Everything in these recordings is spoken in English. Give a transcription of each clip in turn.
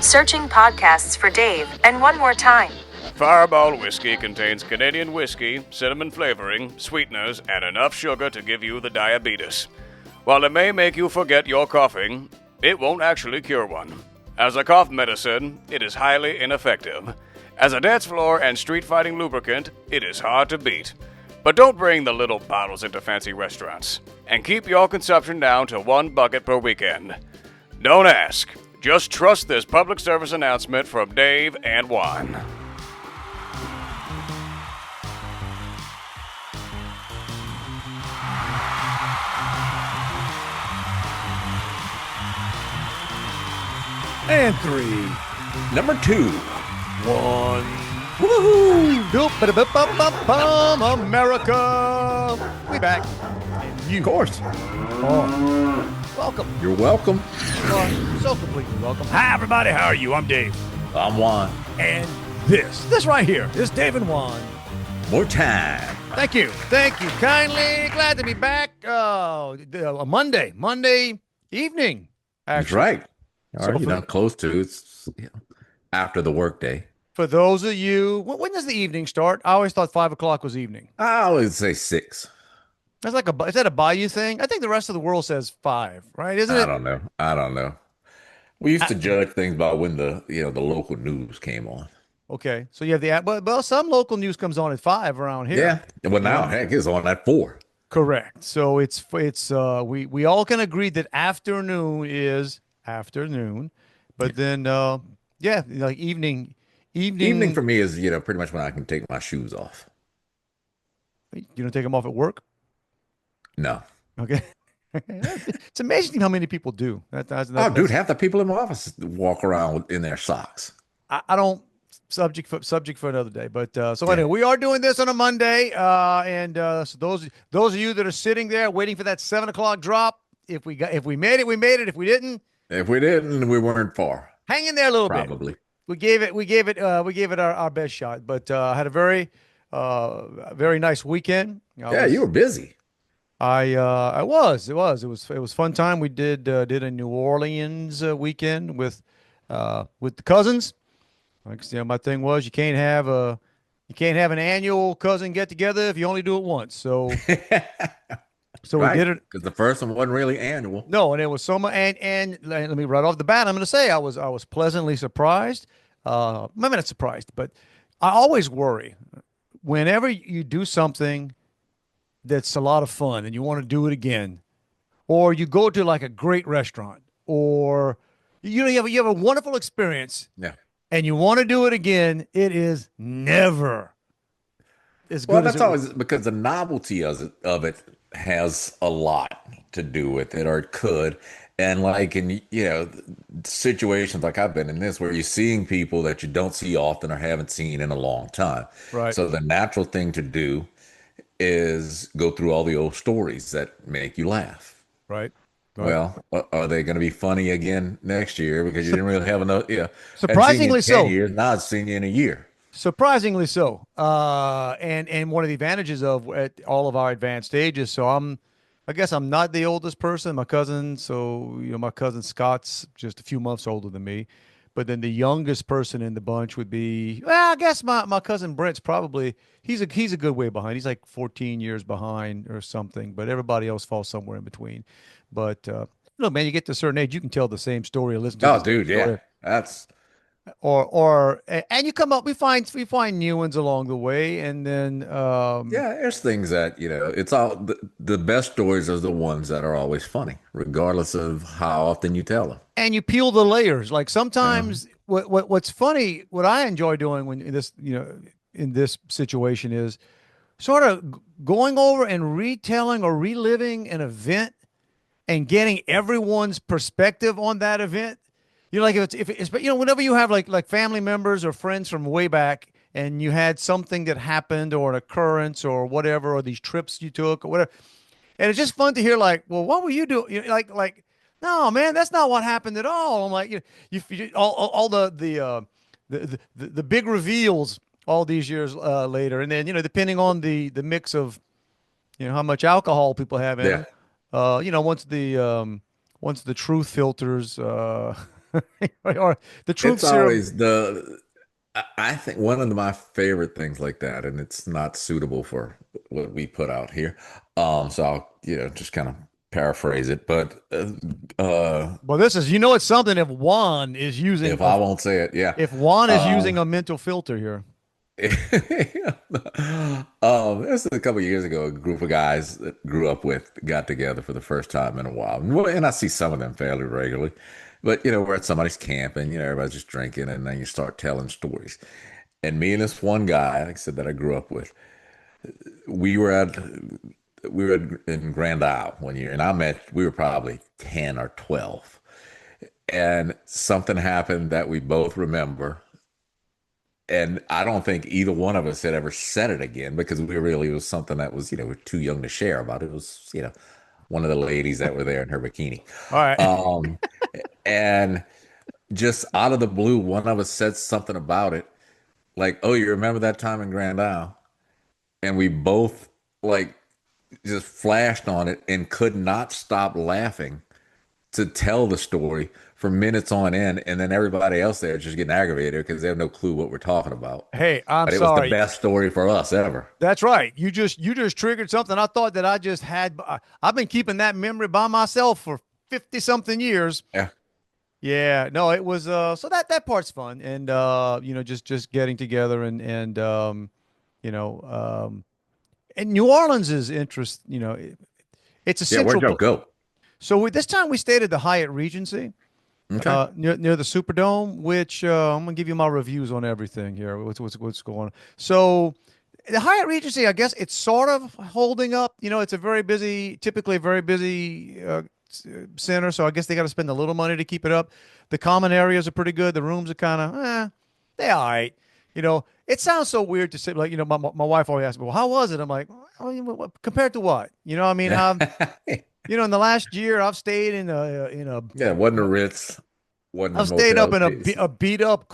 Searching podcasts for Dave, and one more time. Fireball whiskey contains Canadian whiskey, cinnamon flavoring, sweeteners, and enough sugar to give you the diabetes. While it may make you forget your coughing, it won't actually cure one. As a cough medicine, it is highly ineffective. As a dance floor and street fighting lubricant, it is hard to beat. But don't bring the little bottles into fancy restaurants. And keep your consumption down to 1 bucket per weekend. Don't ask. Just trust this public service announcement from Dave and Juan. And 3. Number 2. 1. Woohoo! Doop-ba-da-bum-bum-bum, America! We back. And you. Of course. Oh, welcome. You're welcome. You are so completely welcome. Hi, everybody. How are you? I'm Dave. I'm Juan. And this right here is Dave and Juan. More time. Thank you. Thank you kindly. Glad to be back. A Monday evening. That's Actually. right. So You're not close to. It's after the workday. For those of you, when does the evening start? I always thought 5 o'clock was evening. I always say 6. That's like is that a Bayou thing? I think the rest of the world says 5, right? Isn't it? I don't know. We used to judge things by when the local news came on. Okay, so you have well, some local news comes on at 5 around here. Yeah. Well, now heck, it's on at 4. Correct. So it's we all can agree that afternoon is afternoon, but then like evening. Evening for me is pretty much when I can take my shoes off. You don't take them off at work? No. Okay. It's amazing how many people do. Dude, half the people in my office walk around in their socks. I don't. Subject for another day. But anyway, we are doing this on a Monday, and so those of you that are sitting there waiting for that 7 o'clock drop, if we made it, we made it. If we didn't, we weren't far. Hang in there a little bit. Probably. We gave it our best shot. But I had a very nice weekend. You were busy. I was. It was fun time. We did a New Orleans weekend with the cousins. My thing was you can't have an annual cousin get together if you only do it once. So Right, we did it because the first one wasn't really annual. No, and it was so much. And let me right off the bat, I'm going to say I was pleasantly surprised. Maybe not surprised, but I always worry whenever you do something that's a lot of fun and you want to do it again, or you go to like a great restaurant, or you have a wonderful experience. Yeah. And you want to do it again, it is never as good. Well, that's always because the novelty of it has a lot to do with it, or it could. And like in situations like I've been in this, where you're seeing people that you don't see often or haven't seen in a long time. Right. So the natural thing to do is go through all the old stories that make you laugh. Right. Well, are they going to be funny again next year? Because you didn't really have enough. Yeah, surprisingly so. 10 years, now I've seen you in a year. Surprisingly so. And one of the advantages of at all of our advanced ages. So I guess I'm not the oldest person. My cousin, my cousin Scott's just a few months older than me. But then the youngest person in the bunch would be, I guess my cousin Brent's probably he's a good way behind. He's like 14 years behind or something. But everybody else falls somewhere in between. But man, you get to a certain age, you can tell the same story or listen to. Oh, dude, yeah, that's and you come up. We find new ones along the way, and then there's things that it's all the best stories are the ones that are always funny, regardless of how often you tell them. And you peel the layers. Like sometimes, what's funny, what I enjoy doing when in this situation is sort of going over and retelling or reliving an event and getting everyone's perspective on that event. Like if it's whenever you have like family members or friends from way back and you had something that happened or an occurrence or whatever, or these trips you took or whatever. And it's just fun to hear like, well, what were you doing? Like, no, man, that's not what happened at all. I'm like, all the big reveals all these years later. And then, depending on the mix of, how much alcohol people have in them. Once the truth filters or the truth It's serum. always I think one of my favorite things like that, and it's not suitable for what we put out here. So I'll, just kind of paraphrase it, but Well, this is, it's something if Juan is using if I won't say it, yeah. if Juan is using Um, a mental filter here. This is a couple of years ago. A group of guys that grew up with got together for the first time in a while, and I see some of them fairly regularly. But we're at somebody's camp, and everybody's just drinking, and then you start telling stories. And me and this one guy, like I said, that I grew up with, we were at in Grand Isle one year, and we were probably 10 or 12, and something happened that we both remember. And I don't think either one of us had ever said it again because it was something that was, we're too young to share about. It was, one of the ladies that were there in her bikini. All right. Um, and just out of the blue, one of us said something about it. Like, oh, you remember that time in Grand Isle? And we both like just flashed on it and could not stop laughing to tell the story for minutes on end, and then everybody else there just getting aggravated because they have no clue what we're talking about. Hey, I'm But it was the sorry. best story for us ever. That's right. You just triggered something I thought that I just had. I've been keeping that memory by myself for 50 something years. Yeah. Yeah, no, it was so that part's fun, and just getting together you know and New Orleans is interest, it's a Yeah, central where'd y'all go? so this time we stayed at the Hyatt Regency Okay. near the Superdome, which I'm gonna give you my reviews on everything here. What's going on? So the Hyatt Regency, I guess it's sort of holding up. It's typically a very busy center, so I guess they got to spend a little money to keep it up. The common areas are pretty good. The rooms are kind of, they all right. It sounds so weird to say, like, my wife always asks me, well, how was it? I'm like, oh, compared to what? I mean, in the last year, I've stayed Yeah, wasn't a Ritz, wasn't a I've stayed up Motel in Six. a beat up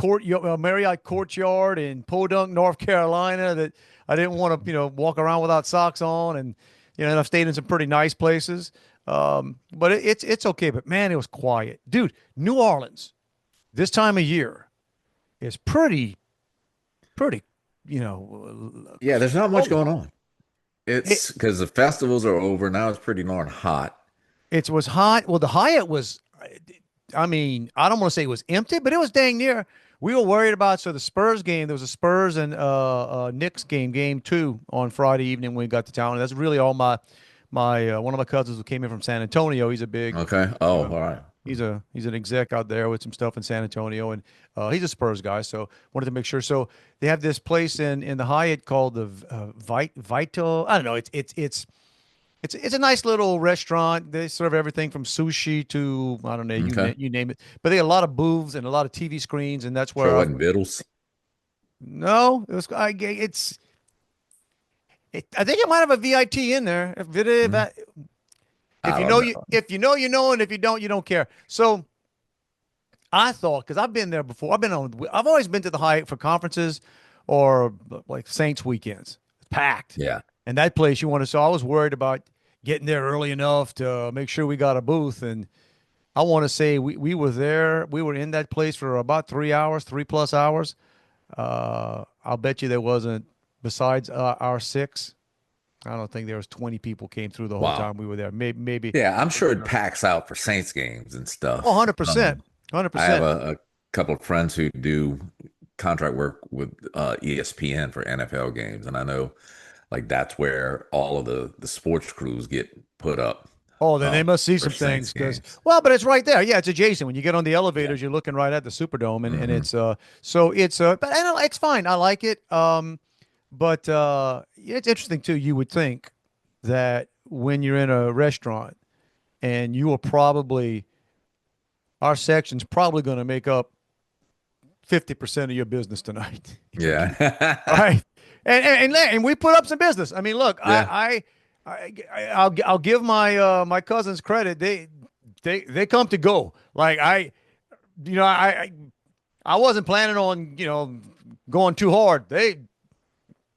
Marriott courtyard in Podunk, North Carolina that I didn't want to, walk around without socks on. And I've stayed in some pretty nice places. But it's okay. But man, it was quiet. Dude, New Orleans this time of year is pretty, Yeah, there's not much oh, going on. it, It's because the festivals are over. Now it's pretty darn hot. it was hot. Well, the Hyatt was, I mean, I don't want to say it was empty, but it was dang near. We were worried about the Spurs game. There was a Spurs and Knicks game 2 on Friday evening when we got to town. And that's really all my one of my cousins who came in from San Antonio. He's a big Okay. Oh, uh, all right. he's an exec out there with some stuff in San Antonio, and he's a Spurs guy. So wanted to make sure. So they have this place in the Hyatt called the Vital. I don't know. It's a nice little restaurant. They serve everything from sushi to I don't know Okay. you name it. But they got a lot of booths and a lot of TV screens, and that's Sure it where wasn't Biddles. no, it was I think it might have a VIT in there. Hmm. If I you don't know know. you know, and if you don't care. So I thought because I've been there before. I've always been to the Hyatt for conferences or like Saints weekends. It's packed. Yeah. And that place you want to. So I was worried about getting there early enough to make sure we got a booth. And I want to say we were there. We were in that place for about 3 hours, 3+ hours. I'll bet you there wasn't besides our six. I don't think there was 20 people came through the whole Wow. time we were there. Maybe. Yeah, I'm sure it packs out for Saints games and Oh, stuff. 100%. I have 100%. a couple of friends who do contract work with ESPN for NFL games, and I know like that's where all of the sports crews get put up Oh, then they must see for some things Saints because, games. well, but it's right there. Yeah, it's adjacent. When you get on the Yeah. elevators, you're looking right at the Superdome, and Hmm. it's but I don't. It's fine. I like it. But yeah, it's interesting too. You would think that when you're in a restaurant and you are probably our section's probably going to make up 50% of your business tonight. All Yeah. right. And we put up some business. I mean, look, Yeah. I'll give my cousins credit. They come to go. Like you know, I wasn't planning on, going too hard. They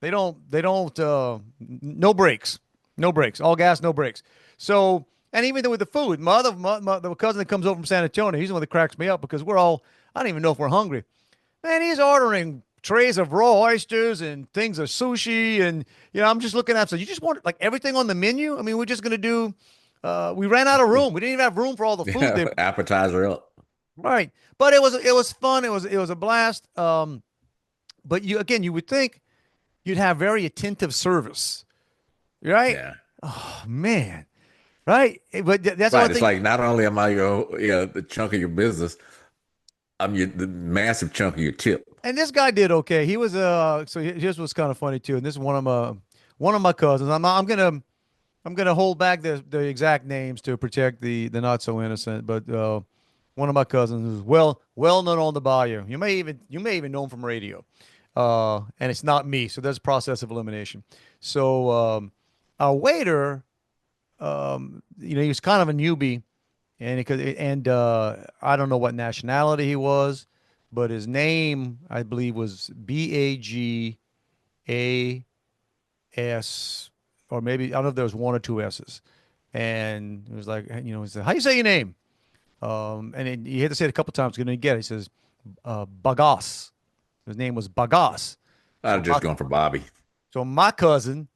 don't no brakes. No brakes. All gas, no brakes. So And even with the food, the cousin that comes over from San Antonio, he's the one that cracks me up because I don't even know if we're hungry. Man, he's ordering trays of raw oysters and things of sushi. And, I'm just looking at him. So you just want like everything on the menu? I mean, we're just going to do, we ran out of room. We didn't even have room for all the food. Yeah, appetizer up. Right. But it was fun. It was a blast. But you would think you'd have very attentive service. Right? Yeah. Oh, man. Right. But that's Right. all It's like not only am I the chunk of your business, I'm the massive chunk of your tip. And this guy did okay. He was here's what's kind of funny too. And this is one of my cousins. I'm gonna hold back the exact names to protect the not so innocent. But one of my cousins is well known on the bayou. You may even know him from radio. And it's not me. So there's a process of elimination. So our waiter, he was kind of a newbie, and I don't know what nationality he was, but his name I believe was Bagas, or maybe I don't know if there was one or two S's, and it was like he said, "How you say your name?" And he had to say it a couple times. Going to get it. He says, "Bagas." His name was Bagas. I'm just going for Bobby. So my cousin,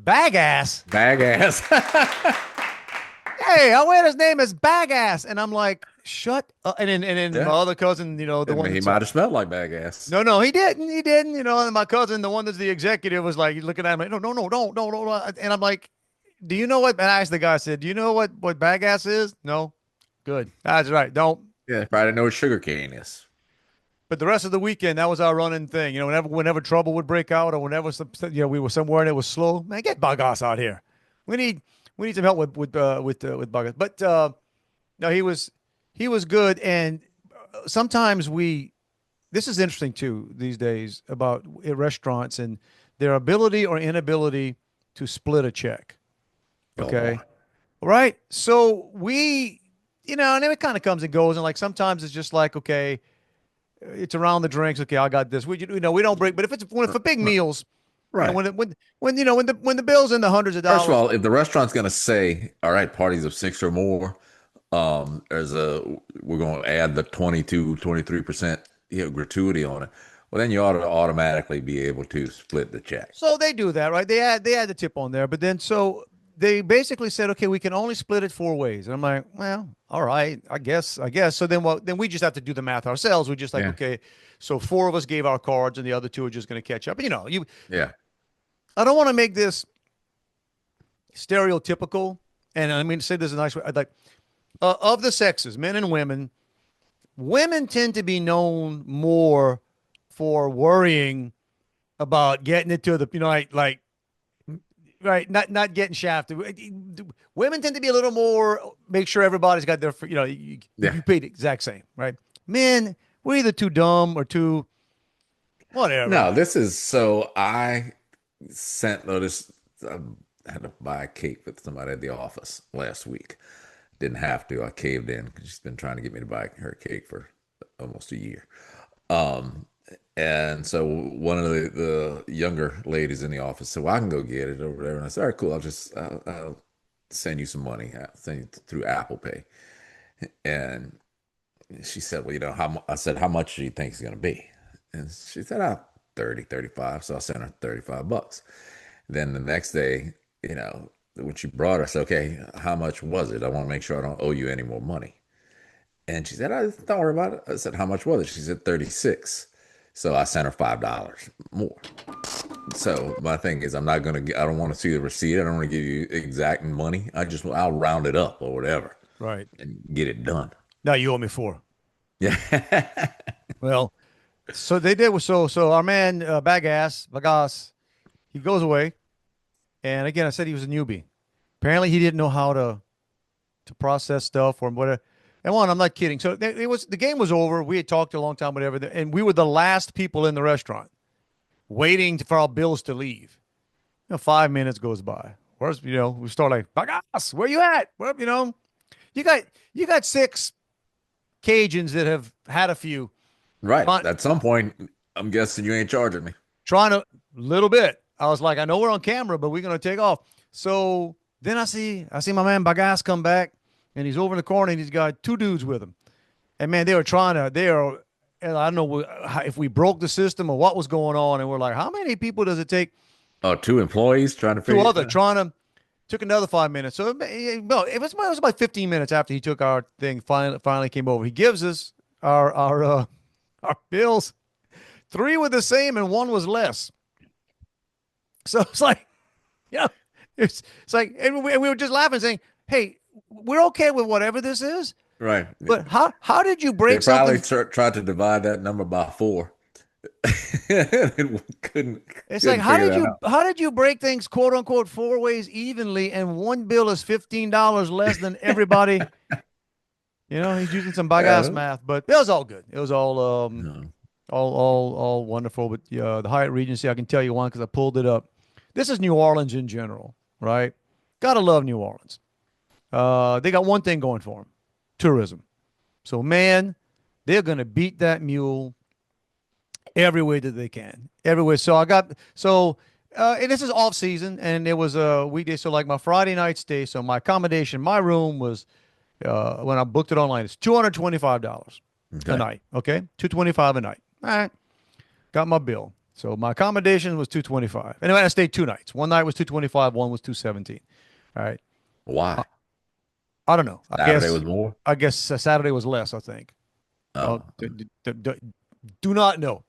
Bagass. Bagass. Hey, our waiter's name is Bagass, and I'm like, shut up. And then my other cousin, the one He might have smelled like Bagass. No, he didn't. He didn't. And my cousin, the one that's the executive, was like looking at him like, no, don't. And I'm like, do you know what? And I asked the guy, I said, do you know what Bagass is? No. Good. That's right. Don't. Yeah, probably know what sugar cane is. But the rest of the weekend, that was our running thing. Whenever trouble would break out, or whenever we were somewhere and it was slow, man, get Bagass out here. We need some help with Bagass. But no, he was good. And sometimes this is interesting too these days about restaurants and their ability or inability to split a check. Okay, right. So and then it kind of comes and goes, and like sometimes it's just like, okay, it's around the drinks. Okay, I got this. We don't break. But if it's for big meals, right? When the bill's in the hundreds of dollars. First of all, if the restaurant's going to say, all right, parties of 6 or more, we're going to add the 23% gratuity on it. Well, then you ought to automatically be able to split the check. So they do that, right? They add the tip on there, but then so they basically said, okay, we can only split it 4 ways. And I'm like, well, all right, I guess. So then we just have to do the math ourselves. We're just like, okay, so 4 of us gave our cards and the other 2 are just going to catch up. Yeah. I don't want to make this stereotypical. And I mean, to say this in a nice way, I'd like, of the sexes, men and women tend to be known more for worrying about getting it to the, right, not getting shafted. Women tend to be a little more, make sure everybody's got their, you pay the exact same, right? Men, we're either too dumb or too whatever. No, this is, so I sent notice, I had to buy a cake with somebody at the office last week. Didn't have to. I caved in because she's been trying to get me to buy her cake for almost a year. And so one of the younger ladies in the office said, well, I can go get it over there. And I said, all right, cool. I'll send you some money. I'll send you through Apple Pay. And she said, well, I said, how much do you think it's going to be? And she said, 30, 35. So I sent her $35. Then the next day, when she brought it, I said, okay, how much was it? I want to make sure I don't owe you any more money. And she said, don't worry about it. I said, how much was it? She said, 36. So I sent her $5 more. So my thing is, I don't want to see the receipt. I don't want to give you exact money. I'll round it up or whatever. Right. And get it done. No, you owe me 4. Yeah. Well, so they did. So our man, Bagas, he goes away. And again, I said he was a newbie. Apparently he didn't know how to process stuff or whatever. And Juan, I'm not kidding. So the game was over. We had talked a long time, whatever, and we were the last people in the restaurant waiting for our bills to leave. 5 minutes goes by. Where's we start like, Bagas, where you at? Well, you got 6 Cajuns that have had a few. Right. At some point, I'm guessing you ain't charging me. Trying to little bit. I was like, I know we're on camera, but we're gonna take off. So Then I see my man Bagas come back, and he's over in the corner, and he's got two dudes with him. And man, and I don't know if we broke the system or what was going on. And we're like, how many people does it take? Oh, two employees trying to Two figure other it out. trying to took another 5 minutes. So well, it was about 15 minutes after he took our thing. Finally came over. He gives us our bills. Three were the same and one was less. So it's like, yeah, it's like, and we were just laughing, saying, "Hey, we're okay with whatever this is." Right. But how did you They break probably something? tried to divide that number by four. And It's like couldn't figure that out. how did you break things quote unquote four ways evenly and one bill is $15 less than everybody? He's using some bagasse Yeah. math, but it was all good. It was all No. all wonderful. But the Hyatt Regency, I can tell you one because I pulled it up. This is New Orleans in general, right? Gotta love New Orleans. They got one thing going for them: tourism. So man, they're gonna beat that mule every way that they can, everywhere. And this is off season, and it was a weekday. So like my Friday night stay, so my accommodation, my room was when I booked it online, it's $225 a Okay. night. Okay, 225 a night. All right, got my bill. So my accommodation was 225. Anyway, I stayed 2 nights. One night was 225, one was 217. All right, Why? I don't know. Saturday was more. I guess Saturday was less. I think. Oh, Do not know.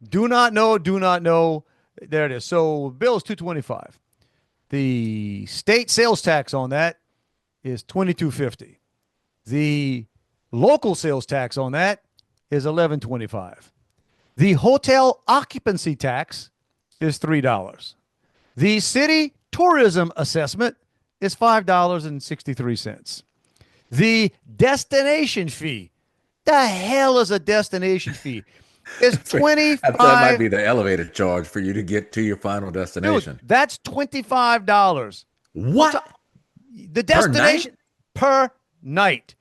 Do not know. Do not know. There it is. So bill is 225. The state sales tax on that is 2250. The local sales tax on that is 1125. The hotel occupancy tax is $3. The city tourism assessment is $5.63. The destination fee. The hell is a destination fee? It's I thought that might 25. be the elevator charge for you to get to your final Dude, destination. that's $25. What? The Per night? destination per night.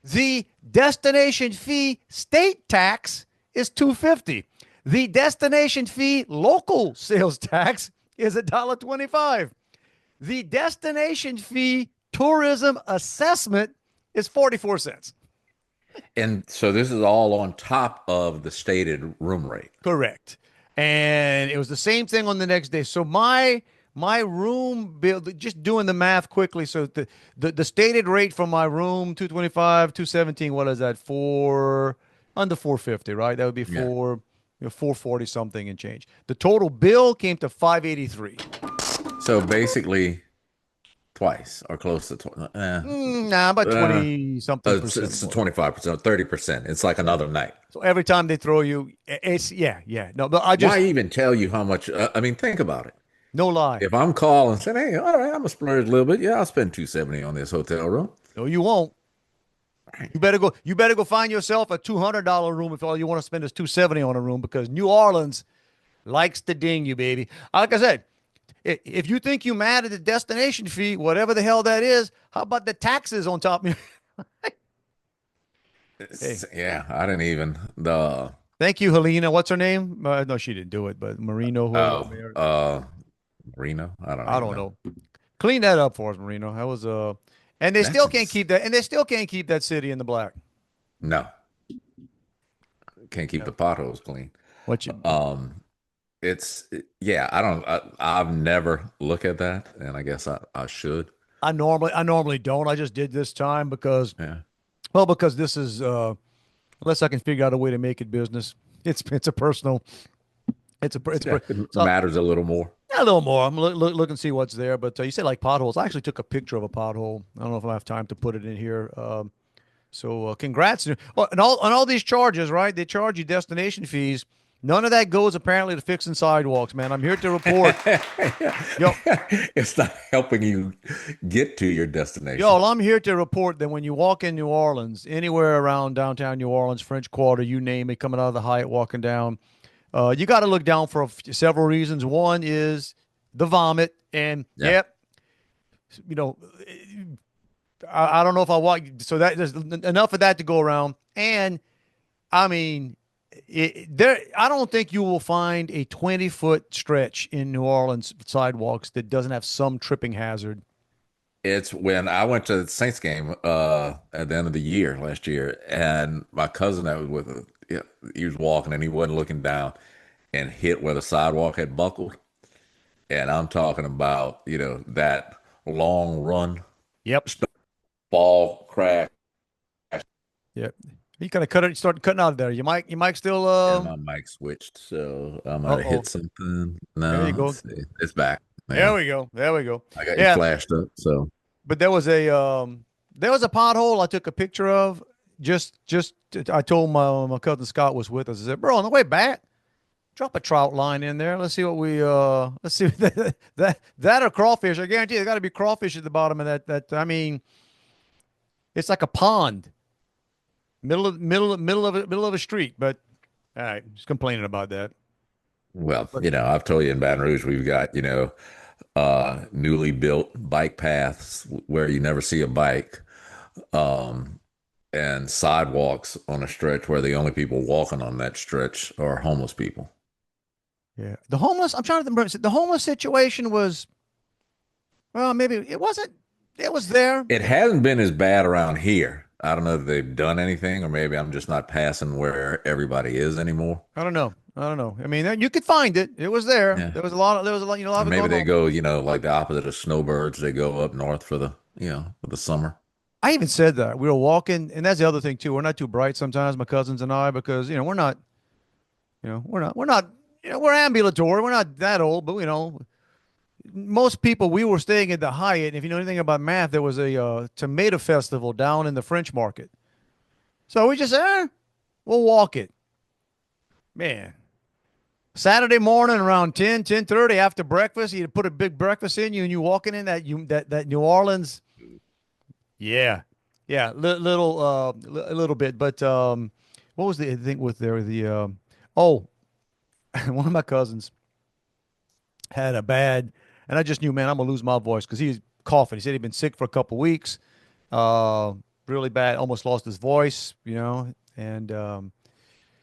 The destination fee state tax is $2.50. The destination fee local sales tax is $1.25. The destination fee tourism assessment is 44 cents. And so this is all on top of the stated room rate. Correct. And it was the same thing on the next day. So my room bill, just doing the math quickly. So the stated rate for my room, 225, 217, what is that? Under 450, right? That would be Yeah. 440 something and change. The total bill came to 583. So basically twice or close to Nah, about 20 something percent it's more. 25%, 30%. It's like another night. So every time they throw you, it's yeah. No, but I just Why even tell you how much? I mean, think about it. no lie. If I'm calling saying, hey, all right, I'm gonna splurge a little bit. Yeah, I'll spend 270 on this hotel room. No, you won't. You better go find yourself a $200 room if all you want to spend is 270 on a room because New Orleans likes to ding you, baby. Like I said, if you think you mad at the destination fee, whatever the hell that is, how about the taxes on top? Hey, Yeah, I didn't even the thank you, Helena. What's her name? No, she didn't do it, but Marino, whoever. Reno. I don't I even don't know. know. Clean that up for us, Marino. That was and they That's still can't keep that, and they still can't keep that city in the black. no, can't keep the potholes clean. What you? It's yeah. I've never looked at that, and I guess I should. I normally don't. I just did this time because Yeah. because this is unless I can figure out a way to make it business. It's a personal. Yeah, it So matters a little more. a little more. I'm look and see what's there. But you said like potholes. I actually took a picture of a pothole. I don't know if I have time to put it in here. So congrats. Well, and all these charges, right? They charge you destination fees. None of that goes apparently to fixing sidewalks, man. I'm here to report. Yo, It's not helping you get to your destination. yo, I'm here to report that when you walk in New Orleans, anywhere around downtown New Orleans, French Quarter, you name it, coming out of the Hyatt, walking down, you got to look down for several reasons. One is the vomit, and Yeah. yep, you know, I don't know if I walk. So that there's enough of that to go around, and I mean, there. I don't think you will find a 20-foot stretch in New Orleans sidewalks that doesn't have some tripping hazard It's when I went to the Saints game at the end of the year last year, and my cousin that was with us, yeah, he was walking and he wasn't looking down and hit where the sidewalk had buckled. And I'm talking about, that long run, Yep. ball crack, Yep. You kind of cut it, start cutting out of there. You might still and my mic switched, so I might have uh-oh. hit something. There you No, go. let's see. It's back. There Yeah, we go. There we go. I got you Yeah, flashed up. So but there was a pothole I took a picture of. Just I told my cousin Scott was with us. I said, bro, on the way back, drop a trout line in there. Let's see what we let's see that or crawfish. I guarantee there got to be crawfish at the bottom of that. I mean, it's like a pond, middle of a street. But all right, just complaining about that. well, But I've told you in Baton Rouge we've got, newly built bike paths where you never see a bike, um, and sidewalks on a stretch where the only people walking on that stretch are homeless people. yeah, the homeless. I'm trying to remember. The homeless situation was well, maybe it wasn't. It was there. It hasn't been as bad around here. I don't know if they've done anything, or maybe I'm just not passing where everybody is anymore. I don't know. I don't know. I mean, you could find it. It was there. Yeah. There was a lot, a lot Or of it maybe going they on. go, like the opposite of snowbirds. They go up north for the summer. I even said that we were walking, and that's the other thing too. We're not too bright sometimes, my cousins and I, because we're ambulatory. We're not that old, but most people. We were staying at the Hyatt. And if you know anything about math, there was a tomato festival down in the French Market. So we just said, we'll walk it, man. Saturday morning around 10:30 after breakfast, you put a big breakfast in you and you walking in that New Orleans. Yeah. Yeah, a little bit, but what was the thing with there oh, one of my cousins had a bad and I just knew, man, I'm gonna lose my voice because he's coughing. He said he'd been sick for a couple weeks. Uh really bad, almost lost his voice, and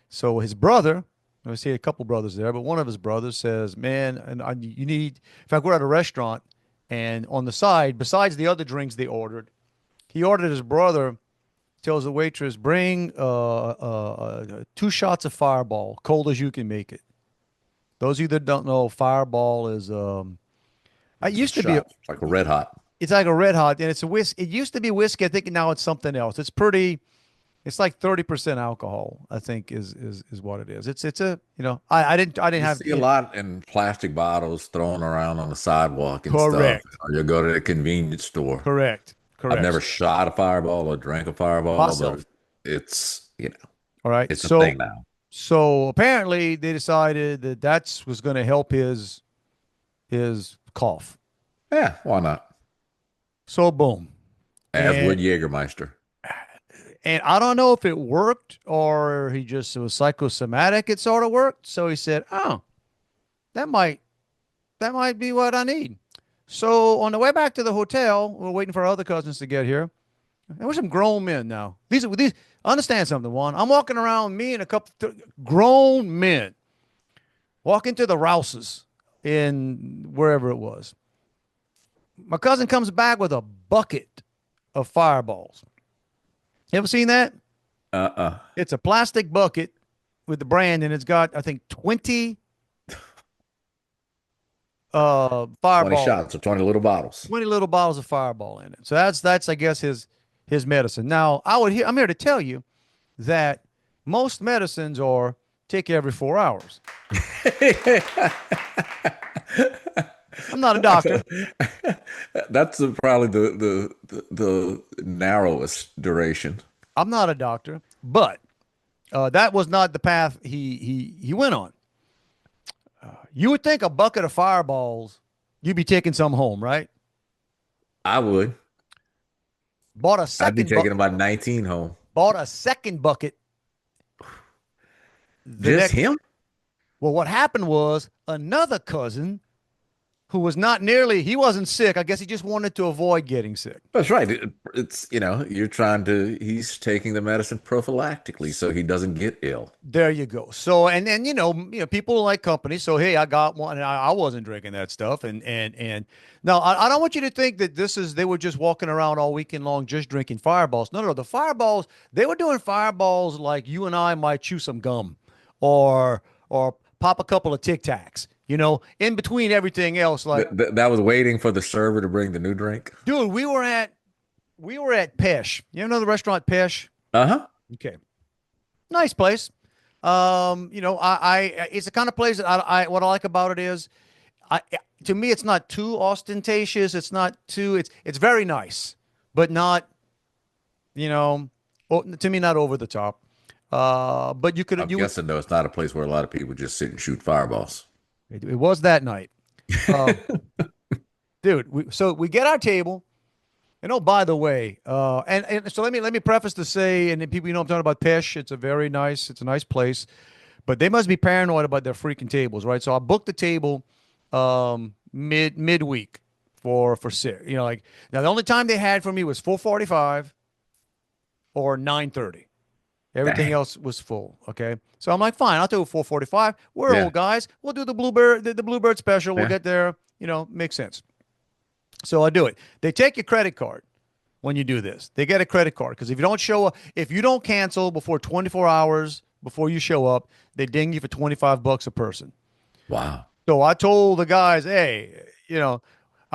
so his brother, I see a couple brothers there, but one of his brothers says, "Man, you need." In fact, we're at a restaurant, and on the side, besides the other drinks they ordered, he ordered his brother. Tells the waitress, "Bring 2 shots of Fireball, cold as you can make it." Those of you that don't know, Fireball is it It's a used to be shot. It's like a red hot. it's like a red hot, and it's a whiskey. It used to be whiskey. I think now it's something else. It's pretty. It's like 30% alcohol, I think is what it is. It's a, I didn't You have see a lot in plastic bottles thrown around on the sidewalk and stuff. correct, Or you go to the convenience store. correct, I've correct. never shot a fireball or drank a fireball, but Myself. it's, All right. it's a thing now. So apparently they decided that was going to help his cough. Yeah, why not? So boom. As would And Jägermeister. and I don't know if it worked or he just it was psychosomatic. It sort of worked. So he said, "Oh, that might that might be what I need." So on the way back to the hotel, we're waiting for our other cousins to get here. There were some grown men now. These. Understand something, Juan. I'm walking around, me and a couple grown men walking to the Rouses in wherever it was. My cousin comes back with a bucket of fireballs. You ever sseen that? Uh-uh. It's a plastic bucket with the brand, and it's got, I think, 20 20 fireballs, shots or 20 little bottles. 20 little bottles of fireball in it. So that's I guess his medicine. Now, I'm here to tell you that most medicines are take every 4 hours. I'm not a doctor. That's probably the narrowest duration. I'm not a doctor, but that was not the path he went on. You would think a bucket of fireballs, you'd be taking some home, right? I would. Bought a I'd be second taking about 19 home. bought a second bucket. The Just next him? Well, what happened was another cousin who was not nearly, he wasn't sick. I guess he just wanted to avoid getting sick. That's right. It's, he's taking the medicine prophylactically so he doesn't get ill. There you go. So, and people like company. So, hey, I got one, and I wasn't drinking that stuff. And now I don't want you to think that they were just walking around all weekend long just drinking Fireballs. No, no, no. The Fireballs, they were doing Fireballs like you and I might chew some gum, or pop a couple of Tic Tacs. In between everything else, like That was waiting for the server to bring the new drink. dude, we were at Pesh. You know the restaurant Pesh? Uh-huh. Okay, nice place. It's the kind of place that what I like about it is, to me, it's not too ostentatious. It's not too. It's very nice, but not, to me, not over the top. But you could. I'm guessing though it's not a place where a lot of people just sit and shoot fireballs. It was that night, dude. So we get our table. And oh, by the way, and so let me preface to say, and then people, I'm talking about Pesh. It's a nice place, but they must be paranoid about their freaking tables, right? So I booked the table midweek for six. Like, now the only time they had for me was 4:45 or 9:30. Everything else was full. Okay, so I'm like, fine, I'll do 4:45. We're old guys. We'll do the Bluebird special. We'll get there. Makes sense. So I do it. They take your credit card when you do this. They get a credit card because if you don't cancel before 24 hours before you show up, they ding you for $25 a person. Wow. So I told the guys, hey, I don't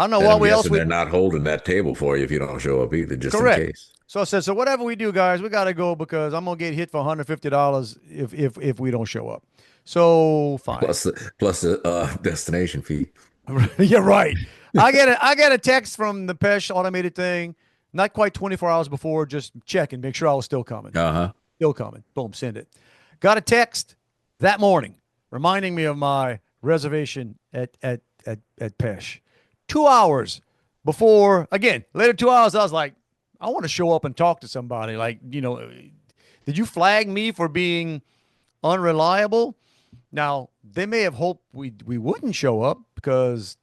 know And what I'm else guessing they're not holding that table for you if you don't show up either, just Correct. in case. So I said, so whatever we do, guys, we got to go because I'm gonna get hit for $150 if we don't show up. So fine. Plus the destination fee. You're right. I get a text from the Pesh automated thing, not quite 24 hours before, just checking, make sure I was still coming. Uh-huh. Still coming. Boom, send it. Got a text that morning reminding me of my reservation at Pesh. 2 hours before, again, later 2 hours, I was like, I want to show up and talk to somebody. Like, did you flag me for being unreliable? Now, they may have hoped we wouldn't show up because,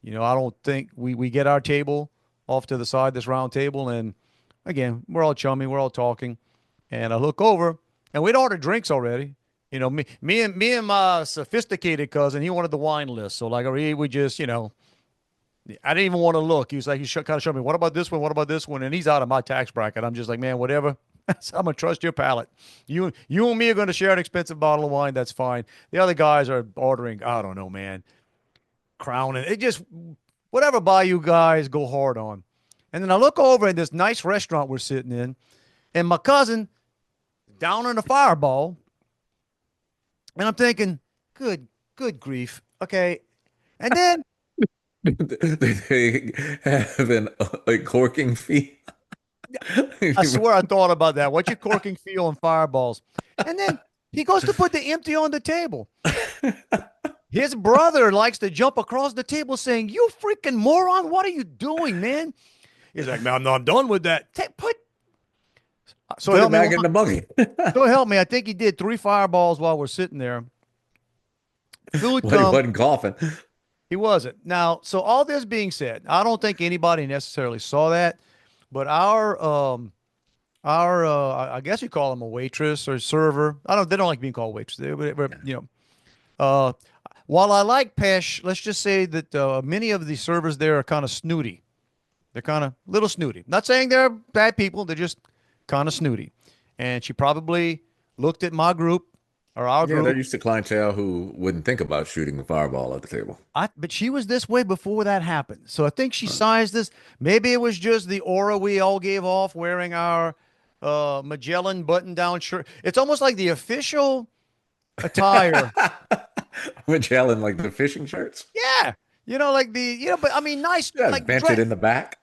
I don't think we get our table off to the side, this round table. And again, we're all chummy. We're all talking. And I look over and we'd ordered drinks already. Me and my sophisticated cousin, he wanted the wine list. So like, we just, I didn't even want to look. He was like, kind of showed me, what about this one? What about this one? And he's out of my tax bracket. I'm just like, man, whatever. I'm going to trust your palate. You and me are going to share an expensive bottle of wine. That's fine. The other guys are ordering, I don't know, man, Crown. And it just, whatever buy you guys go hard on. And then I look over in this nice restaurant we're sitting in, and my cousin down on the Fireball. And I'm thinking, good grief. Okay. And then, They have a corking fee. I swear I thought about that. What's your corking feel on Fireballs? And then he goes to put the empty on the table. His brother likes to jump across the table saying, you freaking moron, what are you doing, man? He's like, man, I'm done with that. So Put help it back me. in the buggy. So help me. I think he did 3 Fireballs while we're sitting there. Food But he come. wasn't coughing. He wasn't. Now, so all this being said, I don't think anybody necessarily saw that, but our I guess you call them a waitress or server. They don't like being called waitress. While I like Pesh, let's just say that many of the servers there are kind of snooty. They're kind of little snooty. Not saying they're bad people. They're just kind of snooty. And she probably looked at my group or our Yeah, group. they're used to clientele who wouldn't think about shooting a fireball at the table. But she was this way before that happened. So I think she sized this. Maybe it was just the aura we all gave off wearing our Magellan button-down shirt. It's almost like the official attire. Magellan, like the fishing shirts. Yeah. Like but I mean, nice. Yeah, like vented in the back.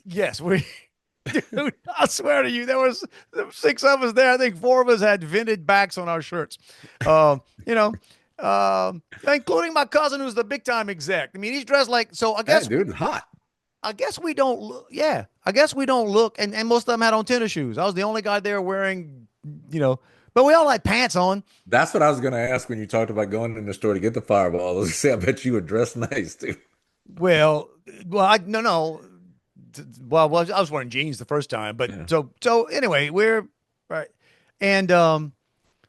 Yes, dude, I swear to you, there was 6 of us there. I think 4 of us had vented backs on our shirts. Including my cousin who's the big time exec. I mean, he's dressed like, so I guess, Hey, dude, hot. I guess we don't look. Yeah, I guess we don't look. And most of them had on tennis shoes. I was the only guy there wearing, but we all had pants on. That's what I was going to ask when you talked about going in the store to get the Fireball. I was gonna say, I bet you were dressed nice too. Well, no. Well, I was wearing jeans the first time, but Yeah. so anyway, we're right, and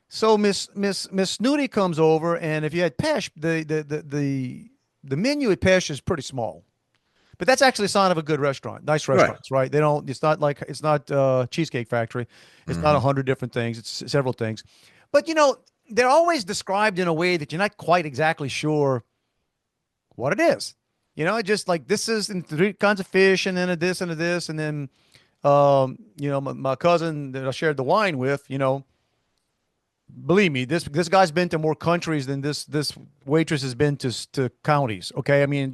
so Miss Snooty comes over, and if you had Pesh, the menu at Pesh is pretty small, but that's actually a sign of a good restaurant, nice Right. restaurants, right? They don't. It's not Cheesecake Factory. It's not Hmm. 100 different things. It's several things, but they're always described in a way that you're not quite exactly sure what it is. Just like this is in three kinds of fish, and then a this and a this, and then my cousin that I shared the wine with, believe me, this guy's been to more countries than this waitress has been to counties. Okay, I mean,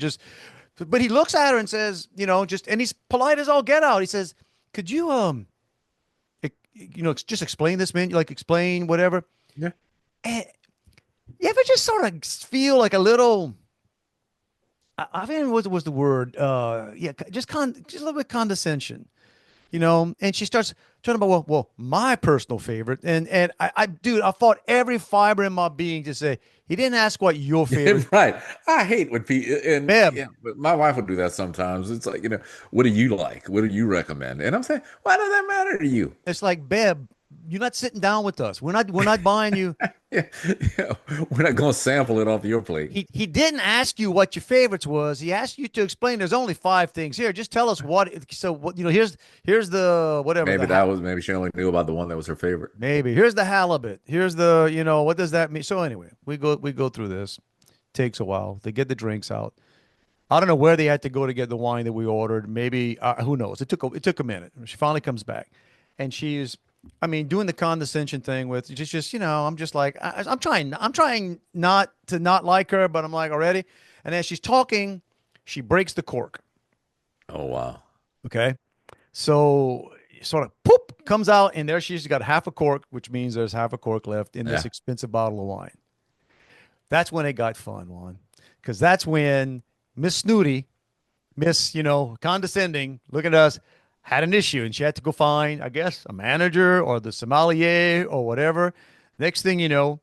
but he looks at her and says, and he's polite as all get out. He says, "Could you just explain this menu, like explain whatever." Yeah. And you ever just sort of feel like a little? I mean, what was the word? Yeah, just a little bit condescension, And she starts talking about, well, my personal favorite, and dude, I fought every fiber in my being to say he didn't ask what your favorite. Right. I hate when people, and Beb, yeah, but my wife would do that sometimes. It's like, what do you like? What do you recommend? And I'm saying, why does that matter to you? it's like, Beb, you're not sitting down with us. We're not buying you. Yeah, yeah, we're not going to sample it off your plate. He didn't ask you what your favorites was. He asked you to explain. There's only 5 things here. Just tell us what. So what here's the whatever. Maybe she only knew about the one that was her favorite. Maybe here's the halibut. Here's the what does that mean? So anyway, we go through this. Takes a while. They get the drinks out. I don't know where they had to go to get the wine that we ordered. Maybe who knows? It took a minute. She finally comes back, and she's. I mean, doing the condescension thing with just I'm just like I'm trying not to not like her, but I'm like already. And as she's talking, she breaks the cork. Oh, wow. Okay, so sort of poop comes out, and there she's got half a cork, which means there's half a cork left in this Yeah. expensive bottle of wine. That's when it got fun, Juan, because that's when Miss Snooty, Miss condescending, look at us, had an issue, and she had to go find, I guess, a manager or the sommelier or whatever. Next thing you know,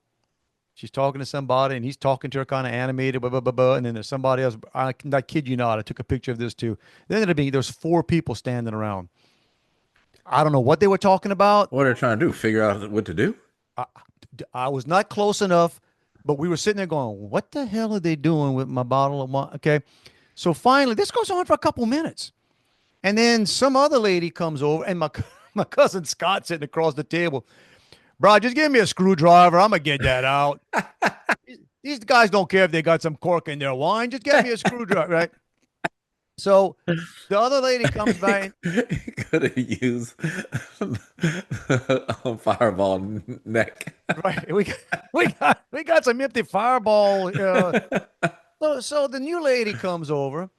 she's talking to somebody, and he's talking to her kind of animated, blah, blah, blah, blah. And then there's somebody else. I kid you not. I took a picture of this too. Then there's 4 people standing around. I don't know what they were talking about. What are they trying to do? Figure out what to do? I was not close enough, but we were sitting there going, what the hell are they doing with my bottle of wine? Okay. So finally, this goes on for a couple minutes. And then some other lady comes over, and my cousin Scott sitting across the table. Bro, just give me a screwdriver. I'm going to get that out. These guys don't care if they got some cork in their wine. Just get me a screwdriver, right? So the other lady comes by. Could have used a fireball neck. Right. We got some empty fireball. So the new lady comes over.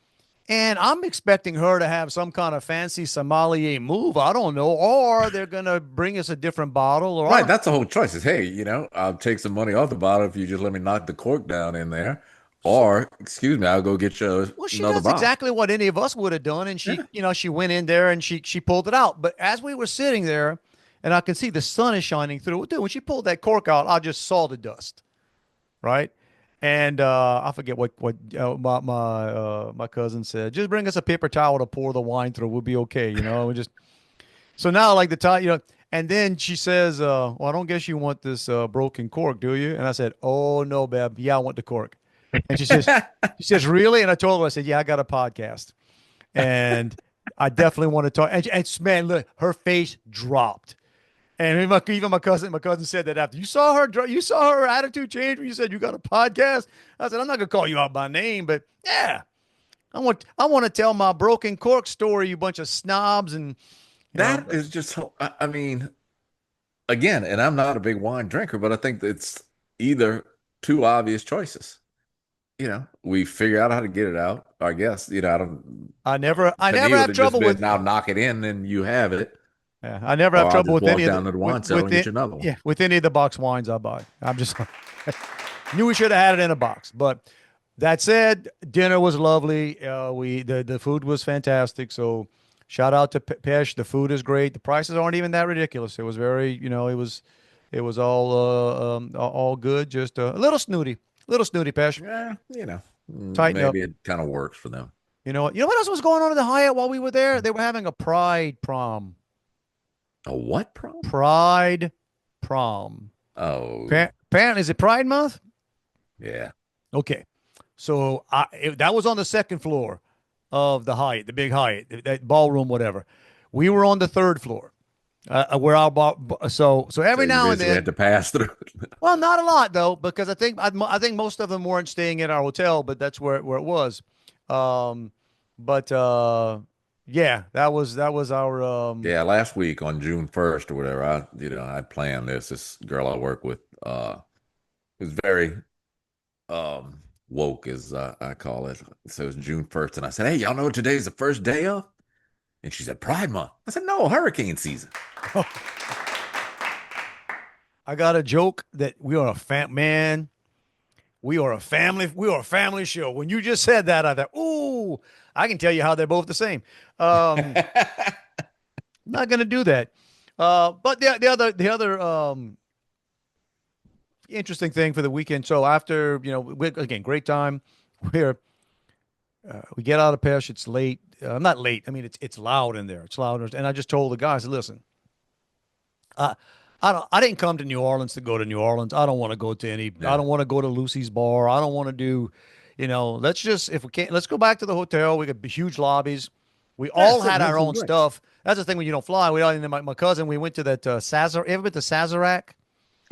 And I'm expecting her to have some kind of fancy sommelier move. I don't know. Or they're going to bring us a different bottle. Or Right, that's the whole choice. Is hey, I'll take some money off the bottle if you just let me knock the cork down in there, or excuse me, I'll go get you well, she another does bottle. exactly what any of us would have done. And she, Yeah. she went in there and she pulled it out. But as we were sitting there, and I can see the sun is shining through. Dude, when she pulled that cork out, I just saw the dust. Right. And I forget what my cousin said. Just bring us a paper towel to pour the wine through. We'll be okay, We just so now like the towel, And then she says, "Well, I don't guess you want this broken cork, do you?" And I said, "Oh no, Beb. Yeah, I want the cork." And she says, "Really?" And I told her, I said, "Yeah, I got a podcast, and I definitely want to talk." And man, look, her face dropped. And even my cousin said that after you saw her attitude change when you said you got a podcast. I said, I'm not gonna call you out by name, but yeah, I want to tell my broken cork story. You bunch of snobs, and That is just so. I mean, again, and I'm not a big wine drinker, but I think it's either 2 obvious choices. We figure out how to get it out. I guess. I don't. I never To me, it have would have just trouble been, with. now knock it in and you have it. Yeah, I never Or have I'll trouble just with walk any of down to the wine cellar and get you another one. Yeah, with any of the box wines I buy. I'm just knew we should have had it in a box. But that said, dinner was lovely. The food was fantastic. So shout out to Pesh. The food is great. The prices aren't even that ridiculous. It was very, It was all good. Just a little snooty, Pesh. Yeah, Tighten up. maybe it kind of works for them. You know what? You know what else was going on in the Hyatt while we were there? They were having a Pride prom. A what problem? Pride prom. Oh, Apparently, is it Pride Month? yeah. Okay. So that was on the second floor of the Hyatt, the big Hyatt, that ballroom, whatever. We were on the third floor, where our so every So you now and basically then. had to pass through. Well, not a lot though, because I think most of them weren't staying at our hotel, but that's where it was. But yeah, that was our Yeah, last week on June 1st or whatever, I planned this. This girl I work with, was very woke, as I call it. So it was June 1st, and I said, "Hey, y'all know what today's the first day of?" And she said, "Pride Month." I said, "No, hurricane season." I got a joke that we are a man. We are a family. We are a family show. When you just said that, I thought, "Ooh, I can tell you how they're both the same." Not going to do that. But the other interesting thing for the weekend. So after again, great time. We're we get out of Pesh. It's late. Not late. I mean, it's loud in there. It's loud. And I just told the guys, listen, uh, I didn't come to New Orleans to go to New Orleans. I don't want to go to any. I Yeah. don't want to go to Lucy's bar. I don't want to do. Let's just if we can't. Let's go back to the hotel. We got huge lobbies. We all had our own stuff. That's the thing when you don't fly. We all, and then my cousin. We went to that Sazerac. Ever been to Sazerac?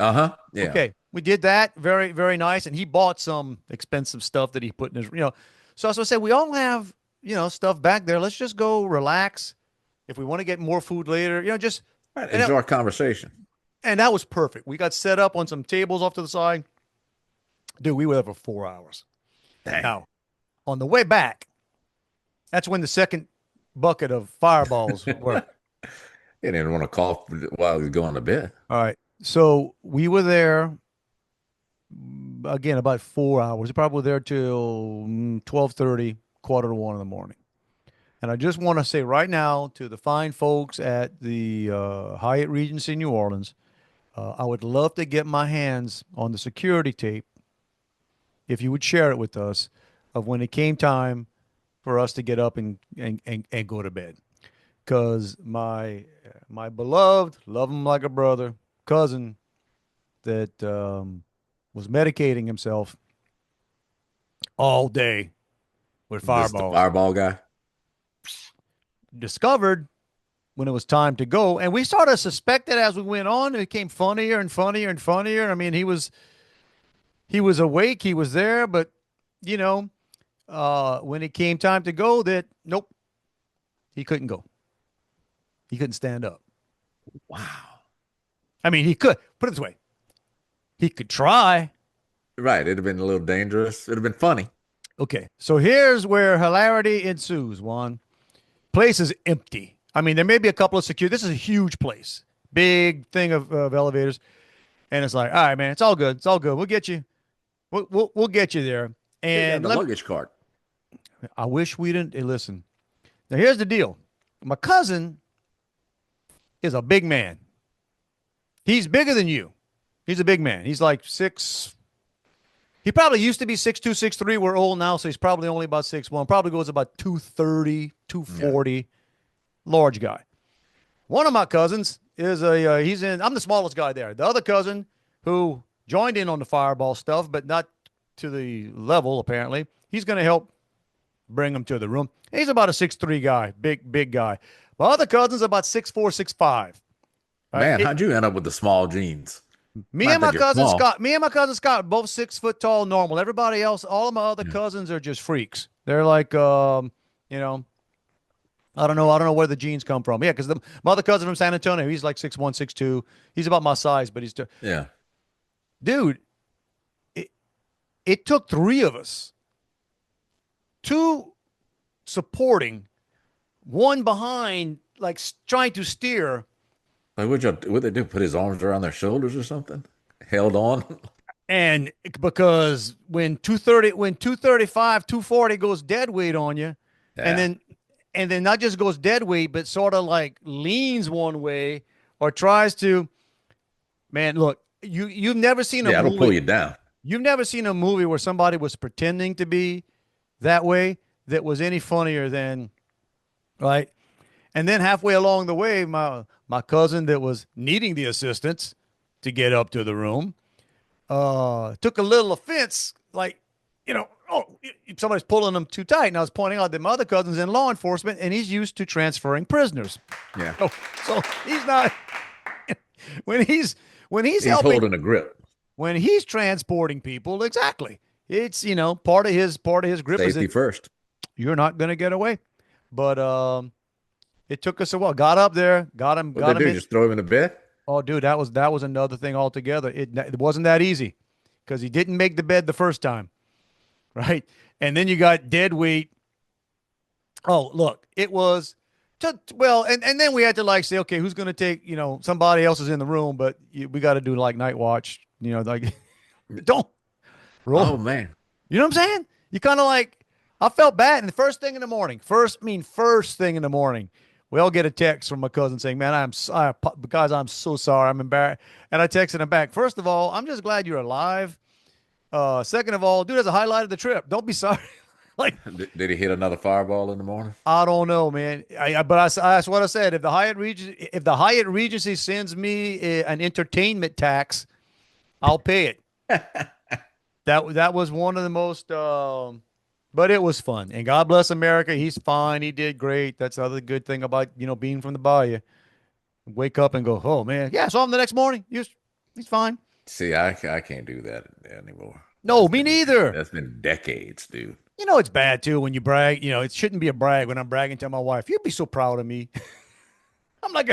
Uh-huh. Yeah. Okay, we did that. Very, very nice. And he bought some expensive stuff that he put in his. So I said, we all have stuff back there. Let's just go relax. If we want to get more food later, just Right. and Enjoy conversation. that was perfect. We got set up on some tables off to the side. Dude, we were there for 4 hours. Dang. Now, on the way back, that's when the second bucket of fireballs were. He didn't want to cough while he was going to bed. All right. So we were there again about 4 hours. We probably were there till 12:30, quarter to 1 in the morning. And I just want to say right now to the fine folks at the Hyatt Regency New Orleans, I would love to get my hands on the security tape, if you would share it with us, of when it came time for us to get up and go to bed. Because my beloved, love him like a brother, cousin that was medicating himself all day with This the fireballs fireball guy. discovered when it was time to go. And we sort of suspected as we went on. It became funnier and funnier and funnier. I mean, he was awake. He was there. But, when it came time to go, nope, he couldn't go. He couldn't stand up. Wow. I mean, he could. Put it this way. He could try. Right. It'd have been a little dangerous. It'd have been funny. Okay. So here's where hilarity ensues, Juan. Place is empty. I mean, there may be a couple of security. This is a huge place. Big thing of elevators. And it's like, all right, man, it's all good. It's all good. We'll get you. We'll get you there. And The luggage cart. I wish we didn't. Hey, listen. Now, here's the deal. My cousin is a big man. He's bigger than you. He's a big man. He's like 6. He probably used to be 6'2", 6'3". We're old now, so he's probably only about 6'1". Probably goes about 230, 240. Yeah. Large guy. One of my cousins is I'm the smallest guy there. The other cousin who joined in on the fireball stuff, but not to the level, apparently. He's going to help bring him to the room. He's about a 6'3" guy, big guy. My other cousin's about 6'4", 6'5". Man, how'd you end up with the small jeans? Me and my cousin Scott, both 6 foot tall, normal. Everybody else, all of my other cousins are just freaks. They're like, I don't know where the genes come from. Yeah, because my other cousin from San Antonio, he's like 6'1", 6'2". He's about my size, but yeah. Dude, it took 3 of us, 2 supporting, 1 behind, like trying to steer. Like, what'd they do? Put his arms around their shoulders or something? Held on? And because when 235, 240 goes dead weight on you, Yeah. and then not just goes dead weight, but sort of like leans one way or tries to, Man, look, you've never seen a Yeah, it'll pull movie. you down. You've never seen a movie where somebody was pretending to be that way that was any funnier than right. And then halfway along the way, my cousin that was needing the assistance to get up to the room took a little offense, like, oh, somebody's pulling him too tight. And I was pointing out that my other cousin's in law enforcement and he's used to transferring prisoners. Yeah. So he's not when he's He's helping holding a grip. when he's transporting people, exactly. It's part of his grip is Safety that first. you're not gonna get away. But it took us a while. Got up there, got him, What got they him do? in. Just throw him in the bed? Oh, dude, that was another thing altogether. It wasn't that easy because he didn't make the bed the first time, right? And then you got dead weight. Oh, look, it was well, and then we had to like say, okay, who's going to take? Somebody else is in the room, but we got to do like night watch. Like don't roll. Oh man. You know what I'm saying? You kind of like, I felt bad. And the first thing in the morning, first thing in the morning, we all get a text from my cousin saying, man, guys, I'm so sorry. I'm embarrassed. And I texted him back. First of all, I'm just glad you're alive. Second of all, dude, that's a highlight of the trip. Don't be sorry. Like, Did he hit another fireball in the morning? I don't know, man. But that's what I said. If the Hyatt Regency sends me an entertainment tax, I'll pay it. That was one of the most, but it was fun. And God bless America. He's fine. He did great. That's the other good thing about being from the bayou. Wake up and go, oh man, yeah. I saw him the next morning. He's fine. See, I can't do that anymore. No, me neither. That's been decades, dude. It's bad too when you brag. It shouldn't be a brag when I'm bragging to my wife. You'd be so proud of me. I'm like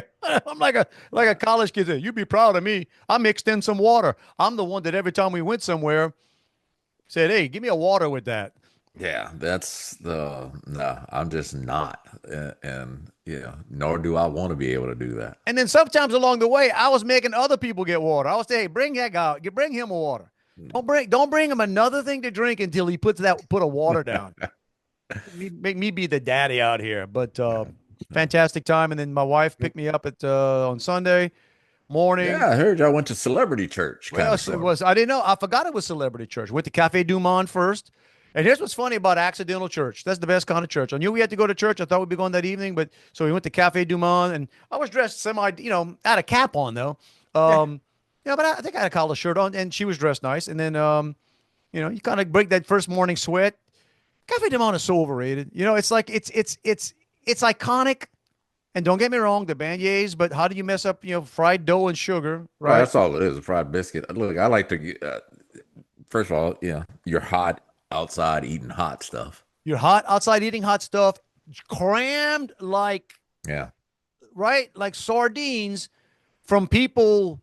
a college kid. You'd be proud of me. I mixed in some water. I'm the one that every time we went somewhere said, hey, give me a water with that. Yeah, no, I'm just not. And nor do I want to be able to do that. And then sometimes along the way, I was making other people get water. I was saying, hey, bring that guy, bring him a water. Don't bring him another thing to drink until he put a water down. Make me be the daddy out here. But fantastic time. And then my wife picked me up on Sunday morning. Yeah, I heard y'all went to Celebrity Church. Well, it was. I didn't know. I forgot it was Celebrity Church. Went to Cafe Du Monde first. And here's what's funny about accidental church. That's the best kind of church. I knew we had to go to church. I thought we'd be going that evening, but so we went to Cafe Du Monde, and I was dressed had a cap on though. But I think I had a collar shirt on, and she was dressed nice. And then, you kind of break that first morning sweat. Cafe Du Monde is so overrated. It's like it's iconic. And don't get me wrong, the beignets, but how do you mess up, fried dough and sugar, right? That's all it is, a fried biscuit. Look, I like to, first of all, you're hot outside eating hot stuff. You're hot outside eating hot stuff, crammed like, right? Like sardines from people,